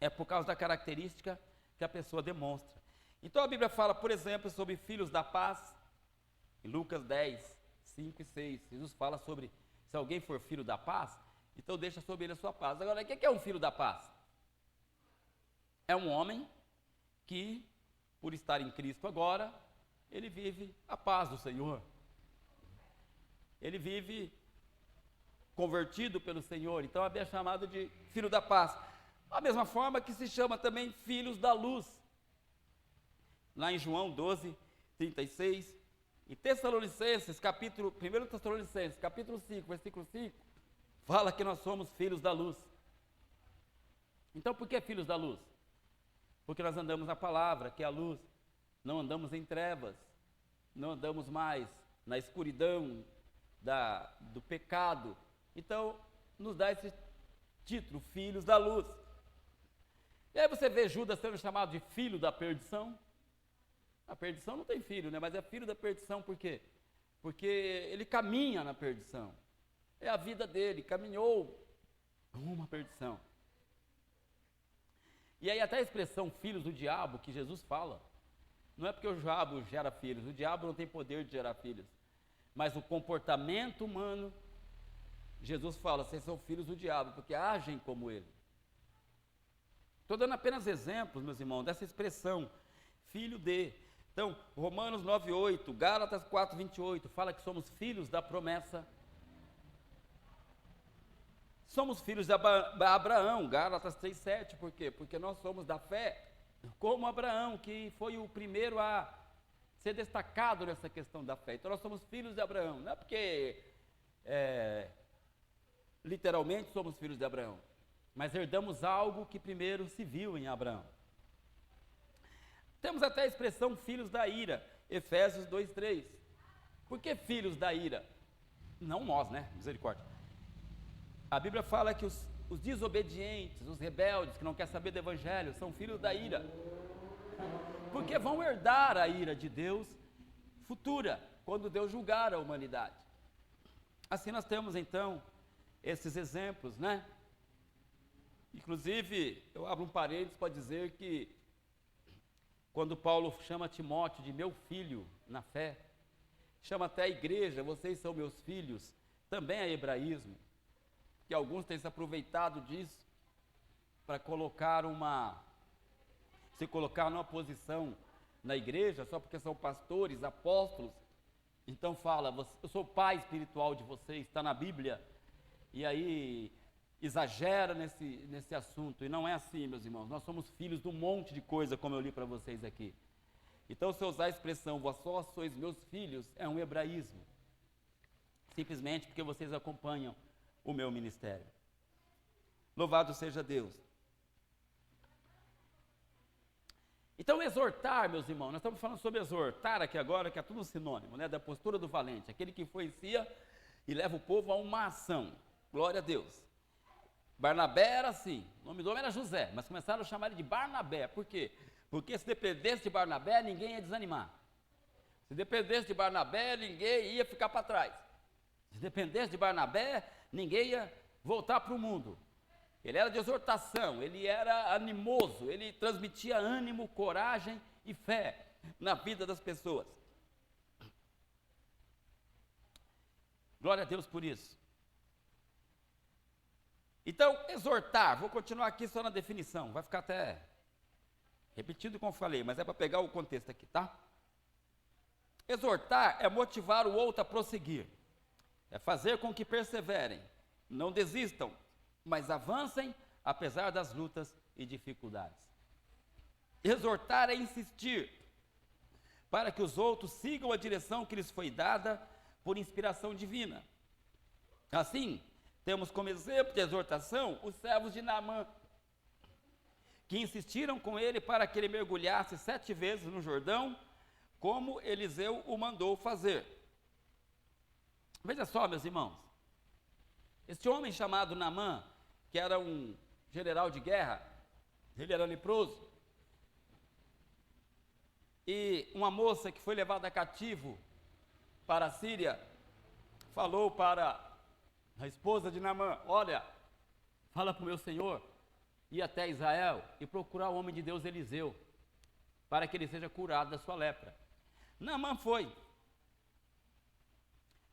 é por causa da característica que a pessoa demonstra. Então a Bíblia fala, por exemplo, sobre filhos da paz, em Lucas 10, 5 e 6. Jesus fala sobre Se alguém for filho da paz, então deixa sobre ele a sua paz. Agora, o que é um filho da paz? É um homem que, por estar em Cristo agora, ele vive a paz do Senhor. Ele vive convertido pelo Senhor, então é chamado de filho da paz. Da mesma forma que se chama também filhos da luz. Lá em João 12, 36, em Tessalonicenses, 1 Tessalonicenses, capítulo 5, versículo 5, fala que nós somos filhos da luz. Então, por que filhos da luz? Porque nós andamos na palavra, que é a luz, não andamos em trevas, não andamos mais na escuridão do pecado. Então, nos dá esse título, filhos da luz. E aí você vê Judas sendo chamado de filho da perdição. A perdição não tem filho, né? Mas é filho da perdição por quê? Porque ele caminha na perdição. É a vida dele, caminhou rumo à perdição. E aí até a expressão filhos do diabo que Jesus fala, não é porque o diabo gera filhos, o diabo não tem poder de gerar filhos, mas o comportamento humano, Jesus fala, vocês são filhos do diabo, porque agem como ele. Estou dando apenas exemplos, meus irmãos, dessa expressão, filho de. Então, Romanos 9,8, Gálatas 4,28, fala que somos filhos da promessa. Somos filhos de Abraão, Gálatas 3,7, por quê? Porque nós somos da fé, como Abraão, que foi o primeiro a ser destacado nessa questão da fé. Então, nós somos filhos de Abraão, não é porque literalmente somos filhos de Abraão, mas herdamos algo que primeiro se viu em Abraão. Temos até a expressão filhos da ira, Efésios 2,3. Por que filhos da ira? Não nós, né? Misericórdia. A Bíblia fala que os desobedientes, os rebeldes, que não querem saber do Evangelho, são filhos da ira. Porque vão herdar a ira de Deus futura, quando Deus julgar a humanidade. Assim nós temos então esses exemplos, né? Inclusive, eu abro um parênteses para dizer que quando Paulo chama Timóteo de meu filho na fé, chama até a igreja, vocês são meus filhos, também é hebraísmo, que alguns têm se aproveitado disso para se colocar numa posição na igreja, só porque são pastores, apóstolos, então fala, eu sou pai espiritual de vocês, está na Bíblia, e aí exagera nesse assunto, e não é assim, meus irmãos, nós somos filhos de um monte de coisa, como eu li para vocês aqui. Então, se eu usar a expressão, vós só sois meus filhos, é um hebraísmo, simplesmente porque vocês acompanham o meu ministério. Louvado seja Deus. Então, exortar, meus irmãos, nós estamos falando sobre exortar aqui agora, que é tudo sinônimo, né, da postura do valente, aquele que influencia e leva o povo a uma ação. Glória a Deus. Barnabé era assim, o nome do homem era José, mas começaram a chamar ele de Barnabé. Por quê? Porque se dependesse de Barnabé, ninguém ia desanimar. Se dependesse de Barnabé, ninguém ia ficar para trás. Se dependesse de Barnabé, ninguém ia voltar para o mundo. Ele era de exortação, ele era animoso, ele transmitia ânimo, coragem e fé na vida das pessoas. Glória a Deus por isso. Então, exortar, vou continuar aqui só na definição, vai ficar até repetido como eu falei, mas é para pegar o contexto aqui, tá? Exortar é motivar o outro a prosseguir, é fazer com que perseverem, não desistam, mas avancem apesar das lutas e dificuldades. Exortar é insistir para que os outros sigam a direção que lhes foi dada por inspiração divina. Assim, temos como exemplo de exortação os servos de Naamã, que insistiram com ele para que ele mergulhasse 7 vezes no Jordão, como Eliseu o mandou fazer. Veja só, meus irmãos, este homem chamado Naamã, que era um general de guerra, ele era leproso, e uma moça que foi levada cativo para a Síria, falou para a esposa de Naamã, olha, fala para o meu senhor, ir até Israel e procurar o homem de Deus Eliseu, para que ele seja curado da sua lepra. Naamã foi.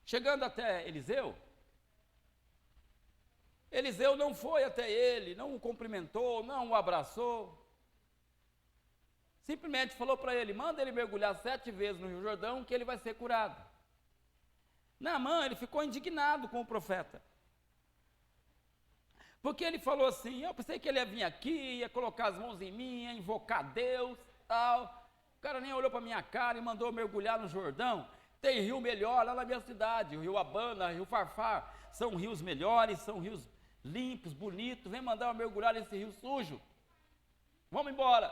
Chegando até Eliseu, Eliseu não foi até ele, não o cumprimentou, não o abraçou. Simplesmente falou para ele, manda ele mergulhar 7 vezes no Rio Jordão que ele vai ser curado. Naamã, ele ficou indignado com o profeta. Porque ele falou assim, eu pensei que ele ia vir aqui, ia colocar as mãos em mim, ia invocar Deus, tal. O cara nem olhou para minha cara e mandou mergulhar no Jordão. Tem rio melhor lá na minha cidade, o Rio Abana, o Rio Farfar. São rios melhores, são rios limpos, bonitos. Vem mandar eu mergulhar nesse rio sujo. Vamos embora.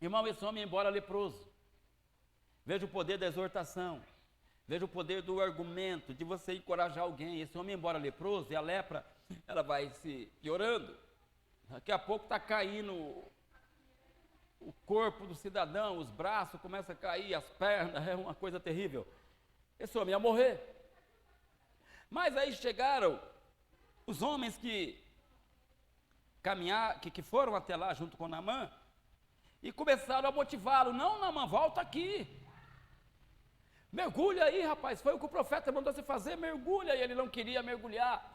Irmão, esse homem ia embora leproso. Veja o poder da exortação. Veja o poder do argumento, de você encorajar alguém. Esse homem ia embora leproso e a lepra, ela vai se piorando. Daqui a pouco está caindo o corpo do cidadão, os braços começam a cair, as pernas, é uma coisa terrível. Esse homem ia morrer. Mas aí chegaram os homens que foram até lá junto com Naamã e começaram a motivá-lo. Não, Naamã, volta aqui. Mergulha aí, rapaz, foi o que o profeta mandou você fazer, mergulha. E ele não queria mergulhar.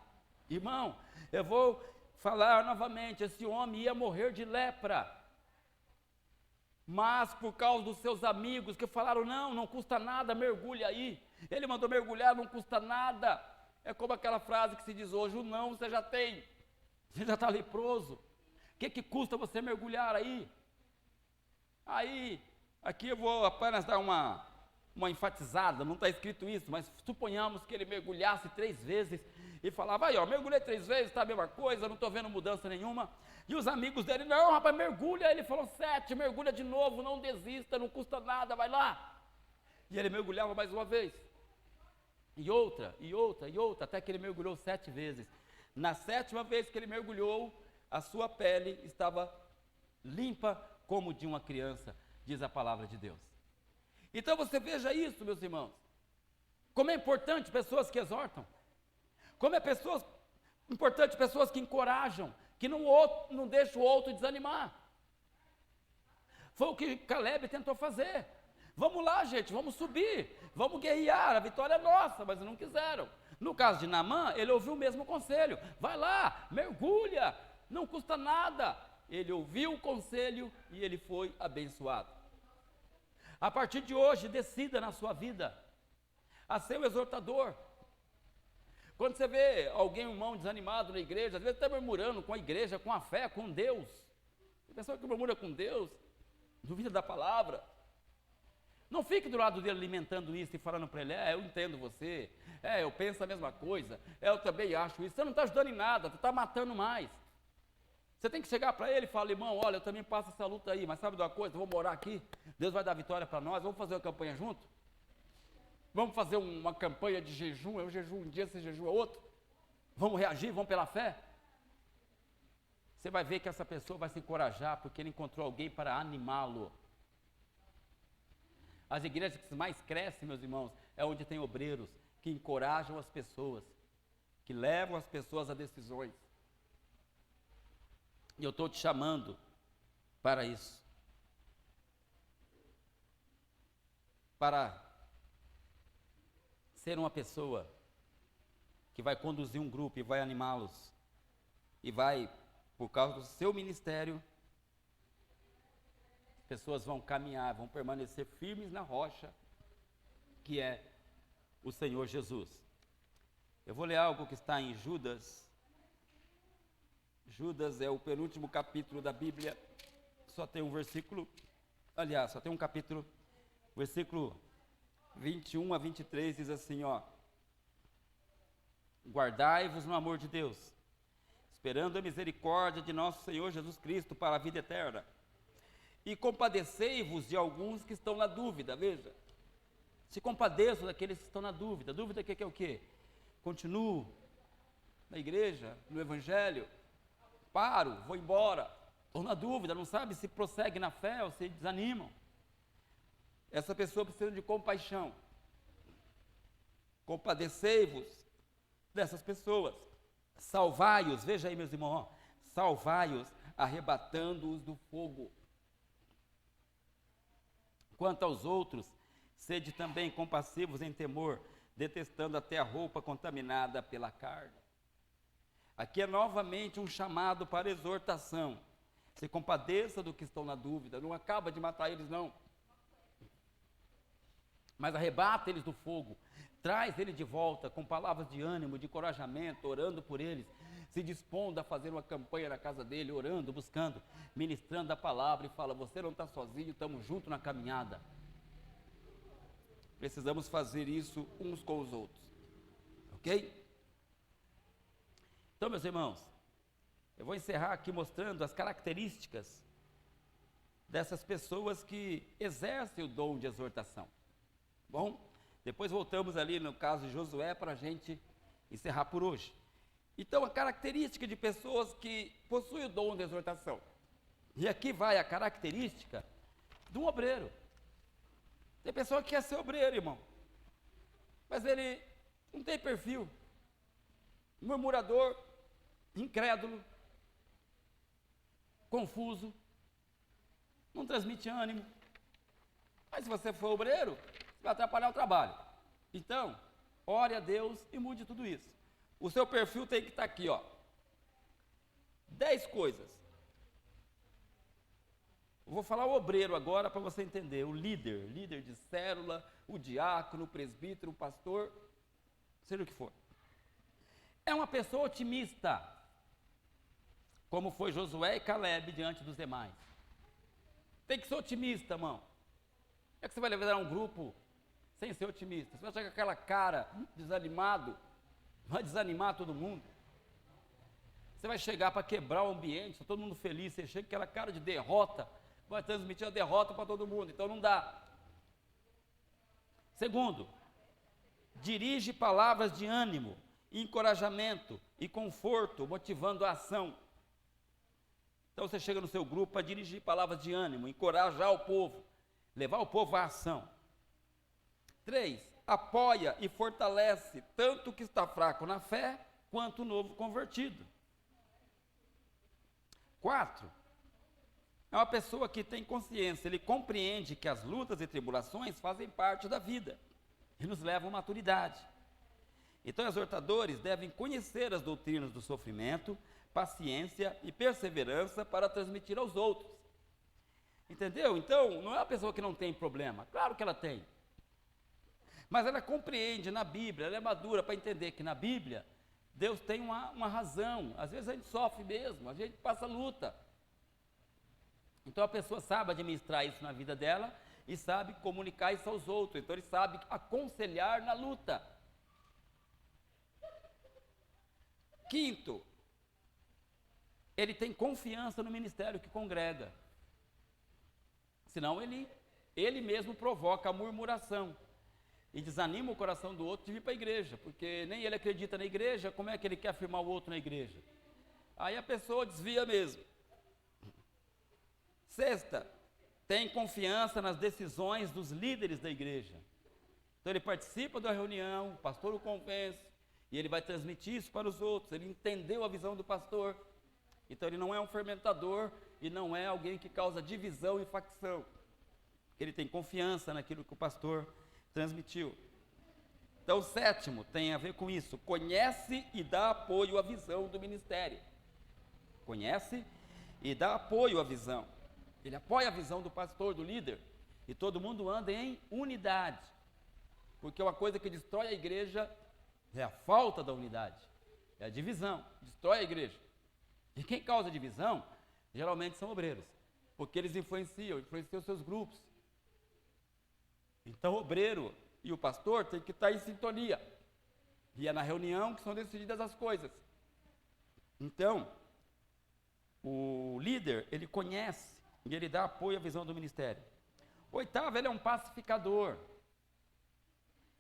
Irmão, eu vou falar novamente, esse homem ia morrer de lepra. Mas por causa dos seus amigos que falaram, não custa nada, mergulha aí. Ele mandou mergulhar, não custa nada. É como aquela frase que se diz hoje, o não você já tem. Você já está leproso. O que custa você mergulhar aí? Aí, aqui eu vou apenas dar uma enfatizada, não está escrito isso, mas suponhamos que ele mergulhasse 3 vezes e falava, aí ó, mergulhei 3 vezes, está a mesma coisa, não estou vendo mudança nenhuma. E os amigos dele, não rapaz, mergulha. Ele falou 7, mergulha de novo, não desista, não custa nada, vai lá. E ele mergulhava mais uma vez. E outra, até que ele mergulhou 7 vezes. Na 7ª vez que ele mergulhou, a sua pele estava limpa como de uma criança, diz a palavra de Deus. Então você veja isso, meus irmãos. Como é importante pessoas que exortam. Como é importante pessoas que encorajam, que não deixam o outro desanimar. Foi o que Caleb tentou fazer. Vamos lá, gente, vamos subir, vamos guerrear, a vitória é nossa, mas não quiseram. No caso de Naamã, ele ouviu o mesmo conselho. Vai lá, mergulha, não custa nada. Ele ouviu o conselho e ele foi abençoado. A partir de hoje, decida na sua vida a ser o exortador. Quando você vê alguém, um irmão desanimado na igreja, às vezes está murmurando com a igreja, com a fé, com Deus. A pessoa que murmura com Deus, duvida da palavra. Não fique do lado dele alimentando isso e falando para ele, eu entendo você, eu penso a mesma coisa, eu também acho isso. Você não está ajudando em nada, você está matando mais. Você tem que chegar para ele e falar, irmão, olha, eu também passo essa luta aí, mas sabe de uma coisa, vamos orar aqui, Deus vai dar vitória para nós, vamos fazer uma campanha junto? Vamos fazer uma campanha de jejum, eu jejuo um dia, você jejua outro? Vamos reagir, vamos pela fé? Você vai ver que essa pessoa vai se encorajar, porque ele encontrou alguém para animá-lo. As igrejas que mais crescem, meus irmãos, é onde tem obreiros que encorajam as pessoas, que levam as pessoas a decisões. E eu estou te chamando para isso. Para ser uma pessoa que vai conduzir um grupo e vai animá-los. E vai, por causa do seu ministério, as pessoas vão caminhar, vão permanecer firmes na rocha, que é o Senhor Jesus. Eu vou ler algo que está em Judas. Judas é o penúltimo capítulo da Bíblia, só tem um versículo, aliás, só tem um capítulo, versículo 21 a 23 diz assim, guardai-vos no amor de Deus, esperando a misericórdia de nosso Senhor Jesus Cristo para a vida eterna, e compadecei-vos de alguns que estão na dúvida. Veja, se compadeçam daqueles que estão na dúvida. Dúvida que é o quê? Continuo na igreja, no evangelho, paro, vou embora, estou na dúvida, não sabe se prossegue na fé ou se desanimam. Essa pessoa precisa de compaixão. Compadecei-vos dessas pessoas. Salvai-os, veja aí, meus irmãos, salvai-os, arrebatando-os do fogo. Quanto aos outros, sede também compassivos em temor, detestando até a roupa contaminada pela carne. Aqui é novamente um chamado para exortação. Se compadeça do que estão na dúvida, não acaba de matar eles não, mas arrebata eles do fogo, traz eles de volta com palavras de ânimo, de encorajamento, orando por eles, se dispondo a fazer uma campanha na casa dele, orando, buscando, ministrando a palavra e fala, você não está sozinho, estamos juntos na caminhada. Precisamos fazer isso uns com os outros, ok? Então, meus irmãos, eu vou encerrar aqui mostrando as características dessas pessoas que exercem o dom de exortação. Bom, depois voltamos ali no caso de Josué para a gente encerrar por hoje. Então, a característica de pessoas que possuem o dom de exortação. E aqui vai a característica do obreiro. Tem pessoa que quer ser obreiro, irmão, mas ele não tem perfil. Murmurador, incrédulo, confuso, não transmite ânimo. Mas se você for obreiro, vai atrapalhar o trabalho. Então, ore a Deus e mude tudo isso. O seu perfil tem que estar aqui, ó. 10 coisas. Eu vou falar o obreiro agora para você entender. O líder de célula, o diácono, o presbítero, o pastor, seja o que for. É uma pessoa otimista, como foi Josué e Caleb diante dos demais. Tem que ser otimista, irmão. É que você vai liderar um grupo sem ser otimista. Você vai chegar com aquela cara desanimado, vai desanimar todo mundo. Você vai chegar para quebrar o ambiente, está todo mundo feliz, você chega com aquela cara de derrota, vai transmitir a derrota para todo mundo, então não dá. Segundo, dirige palavras de ânimo, encorajamento e conforto, motivando a ação. Então você chega no seu grupo para dirigir palavras de ânimo, encorajar o povo, levar o povo à ação. 3, apoia e fortalece tanto o que está fraco na fé, quanto o novo convertido. 4, é uma pessoa que tem consciência, ele compreende que as lutas e tribulações fazem parte da vida e nos levam à maturidade. Então, exortadores devem conhecer as doutrinas do sofrimento, paciência e perseverança para transmitir aos outros. Entendeu? Então, não é uma pessoa que não tem problema, claro que ela tem. Mas ela compreende na Bíblia, ela é madura para entender que na Bíblia, Deus tem uma razão. Às vezes a gente sofre mesmo, a gente passa luta. Então a pessoa sabe administrar isso na vida dela e sabe comunicar isso aos outros. Então ele sabe aconselhar na luta. 5, ele tem confiança no ministério que congrega. Senão ele mesmo provoca a murmuração e desanima o coração do outro de vir para a igreja, porque nem ele acredita na igreja, como é que ele quer afirmar o outro na igreja? Aí a pessoa desvia mesmo. 6, tem confiança nas decisões dos líderes da igreja. Então ele participa da reunião, o pastor o convence, e ele vai transmitir isso para os outros. Ele entendeu a visão do pastor. Então ele não é um fermentador e não é alguém que causa divisão e facção. Ele tem confiança naquilo que o pastor transmitiu. Então o 7 tem a ver com isso. Conhece e dá apoio à visão do ministério. Conhece e dá apoio à visão. Ele apoia a visão do pastor, do líder. E todo mundo anda em unidade. Porque uma coisa que destrói a igreja é a falta da unidade. É a divisão. Destrói a igreja. E quem causa divisão, geralmente são obreiros. Porque eles influenciam os seus grupos. Então o obreiro e o pastor têm que estar em sintonia. E é na reunião que são decididas as coisas. Então, o líder, ele conhece e ele dá apoio à visão do ministério. 8, ele é um pacificador.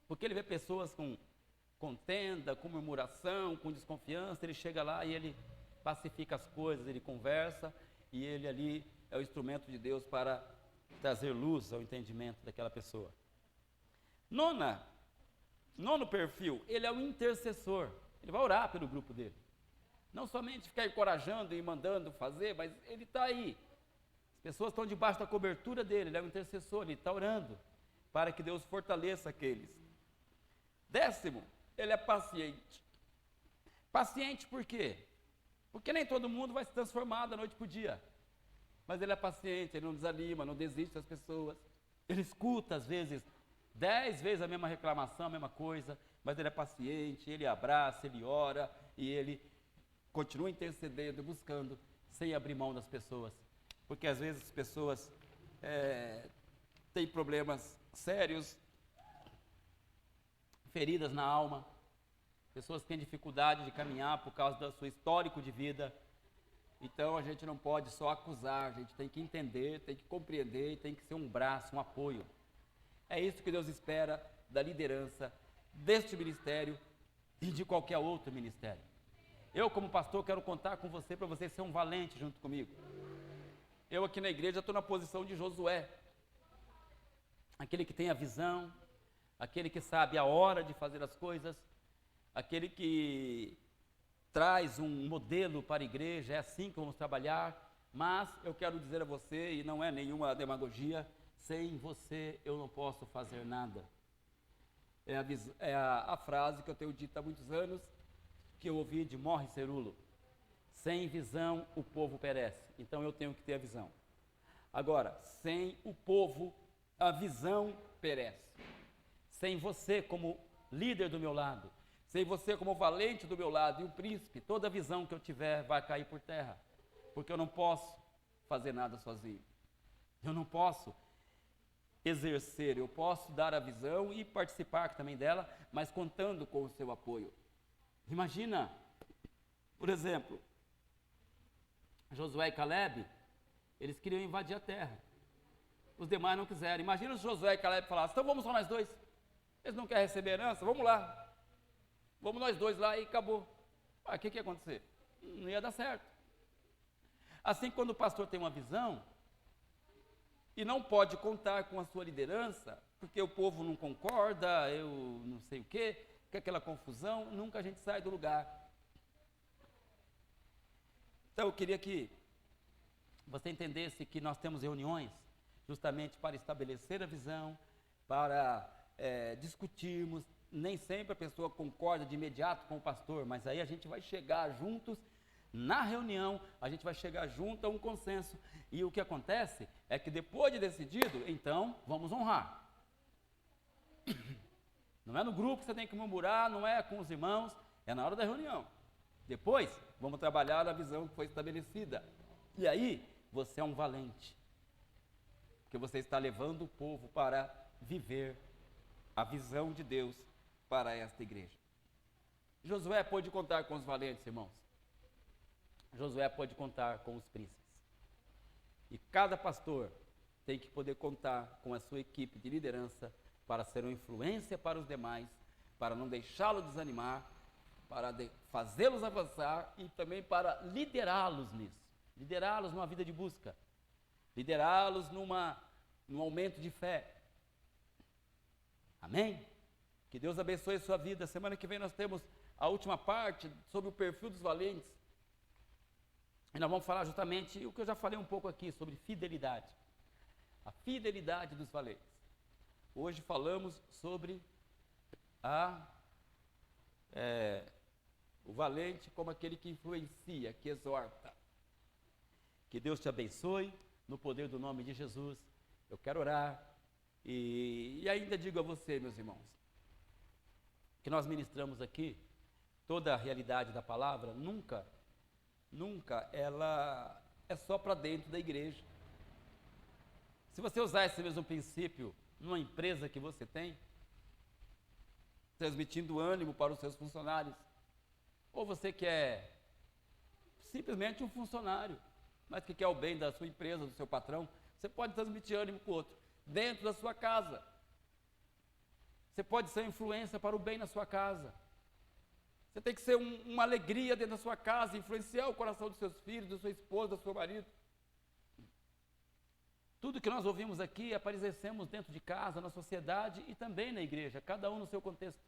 Porque ele vê pessoas com contenda, com murmuração, com desconfiança, ele chega lá e ele pacifica as coisas, ele conversa e ele ali é o instrumento de Deus para trazer luz ao entendimento daquela pessoa. 9 perfil, ele é o intercessor, ele vai orar pelo grupo dele. Não somente ficar encorajando e mandando fazer, mas ele está aí. As pessoas estão debaixo da cobertura dele, ele é o intercessor, ele está orando para que Deus fortaleça aqueles. 10, ele é paciente. Paciente por quê? Porque nem todo mundo vai se transformar da noite para o dia. Mas ele é paciente, ele não desanima, não desiste das pessoas. Ele escuta, às vezes, 10 vezes a mesma reclamação, a mesma coisa, mas ele é paciente, ele abraça, ele ora e ele continua intercedendo, buscando, sem abrir mão das pessoas. Porque às vezes as pessoas têm problemas sérios, feridas na alma, pessoas que têm dificuldade de caminhar por causa do seu histórico de vida. Então a gente não pode só acusar, a gente tem que entender, tem que compreender, tem que ser um braço, um apoio. É isso que Deus espera da liderança deste ministério e de qualquer outro ministério. Eu, como pastor, quero contar com você para você ser um valente junto comigo. Eu aqui na igreja estou na posição de Josué, aquele que tem a visão, aquele que sabe a hora de fazer as coisas, aquele que traz um modelo para a igreja, é assim que vamos trabalhar, mas eu quero dizer a você, e não é nenhuma demagogia, sem você eu não posso fazer nada. É a frase que eu tenho dito há muitos anos, que eu ouvi de Morre Cerulo. Sem visão o povo perece, então eu tenho que ter a visão. Agora, sem o povo, a visão perece. Sem você como líder do meu lado, sem você como valente do meu lado e o príncipe, toda a visão que eu tiver vai cair por terra, porque eu não posso fazer nada sozinho. Eu não posso exercer, eu posso dar a visão e participar também dela, mas contando com o seu apoio. Imagina, por exemplo, Josué e Caleb, eles queriam invadir a terra. Os demais não quiseram. Imagina se Josué e Caleb falassem, então vamos só nós dois. Eles não querem receber herança, vamos lá. Vamos nós dois lá e acabou. O que ia acontecer? Não ia dar certo. Assim, quando o pastor tem uma visão e não pode contar com a sua liderança, porque o povo não concorda, eu não sei o quê, que aquela confusão, nunca a gente sai do lugar. Então eu queria que você entendesse que nós temos reuniões justamente para estabelecer a visão, para discutirmos. Nem sempre a pessoa concorda de imediato com o pastor, mas aí a gente vai chegar juntos na reunião, a gente vai chegar junto a um consenso. E o que acontece é que depois de decidido, então vamos honrar. Não é no grupo que você tem que murmurar, não é com os irmãos, é na hora da reunião. Depois, vamos trabalhar a visão que foi estabelecida. E aí, você é um valente, porque você está levando o povo para viver a visão de Deus para esta igreja. Josué pôde contar com os valentes, irmãos. Josué pode contar com os príncipes. E cada pastor tem que poder contar com a sua equipe de liderança para ser uma influência para os demais, para não deixá-los desanimar, para fazê-los avançar e também para liderá-los nisso. Liderá-los numa vida de busca. Liderá-los num aumento de fé. Amém? Que Deus abençoe a sua vida. Semana que vem nós temos a última parte sobre o perfil dos valentes. E nós vamos falar justamente o que eu já falei um pouco aqui, sobre fidelidade. A fidelidade dos valentes. Hoje falamos sobre o valente como aquele que influencia, que exorta. Que Deus te abençoe, no poder do nome de Jesus. Eu quero orar. E ainda digo a você, meus irmãos, que nós ministramos aqui, toda a realidade da palavra, nunca ela é só para dentro da igreja. Se você usar esse mesmo princípio numa empresa que você tem, transmitindo ânimo para os seus funcionários, ou você que é simplesmente um funcionário, mas que quer o bem da sua empresa, do seu patrão, você pode transmitir ânimo para o outro, dentro da sua casa. Você pode ser influência para o bem na sua casa. Você tem que ser uma alegria dentro da sua casa, influenciar o coração dos seus filhos, da sua esposa, do seu marido. Tudo que nós ouvimos aqui, aparecemos dentro de casa, na sociedade e também na igreja, cada um no seu contexto.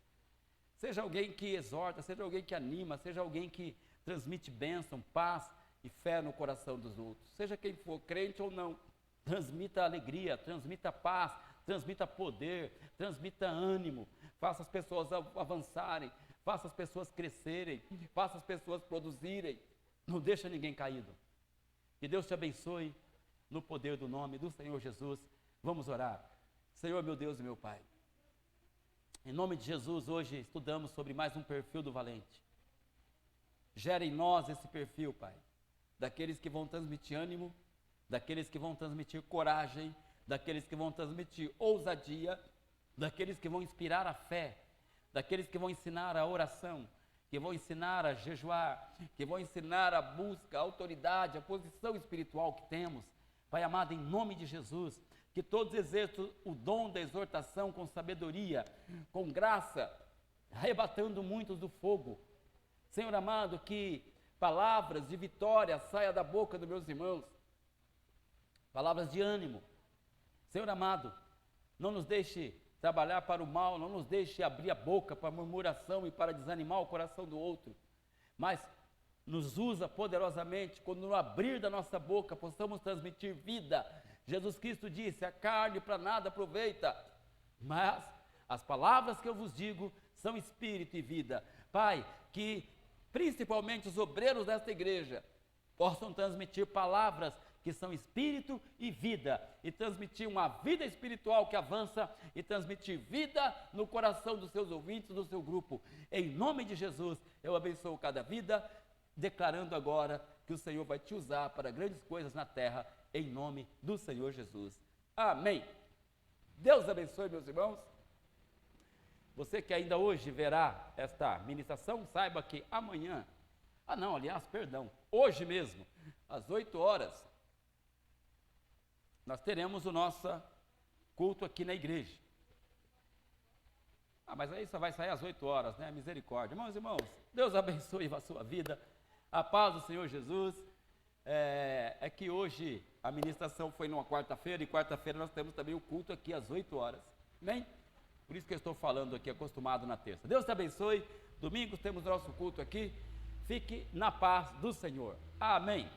Seja alguém que exorta, seja alguém que anima, seja alguém que transmite bênção, paz e fé no coração dos outros. Seja quem for, crente ou não, transmita alegria, transmita paz, transmita poder, transmita ânimo, faça as pessoas avançarem, faça as pessoas crescerem, faça as pessoas produzirem. Não deixa ninguém caído. Que Deus te abençoe no poder do nome do Senhor Jesus. Vamos orar. Senhor, meu Deus e meu Pai, em nome de Jesus, hoje estudamos sobre mais um perfil do valente. Gera em nós esse perfil, Pai, daqueles que vão transmitir ânimo, daqueles que vão transmitir coragem, daqueles que vão transmitir ousadia, daqueles que vão inspirar a fé, daqueles que vão ensinar a oração, que vão ensinar a jejuar, que vão ensinar a busca, a autoridade, a posição espiritual que temos. Pai amado, em nome de Jesus, que todos exerçam o dom da exortação com sabedoria, com graça, arrebatando muitos do fogo. Senhor amado, que palavras de vitória saiam da boca dos meus irmãos, palavras de ânimo. Senhor amado, não nos deixe trabalhar para o mal, não nos deixe abrir a boca para murmuração e para desanimar o coração do outro, mas nos usa poderosamente, quando no abrir da nossa boca possamos transmitir vida. Jesus Cristo disse, a carne para nada aproveita, mas as palavras que eu vos digo são espírito e vida. Pai, que principalmente os obreiros desta igreja possam transmitir palavras que são espírito e vida, e transmitir uma vida espiritual que avança, e transmitir vida no coração dos seus ouvintes, do seu grupo. Em nome de Jesus, eu abençoo cada vida, declarando agora que o Senhor vai te usar para grandes coisas na terra, em nome do Senhor Jesus. Amém. Deus abençoe, meus irmãos. Você que ainda hoje verá esta ministração, saiba que amanhã, hoje mesmo, às 8 horas, nós teremos o nosso culto aqui na igreja. Mas aí só vai sair às 8 horas, né? Misericórdia. Irmãos, Deus abençoe a sua vida. A paz do Senhor Jesus. É que hoje a ministração foi numa quarta-feira, e quarta-feira nós temos também o culto aqui às 8 horas. Amém? Por isso que eu estou falando aqui, acostumado na terça. Deus te abençoe. Domingo temos nosso culto aqui. Fique na paz do Senhor. Amém.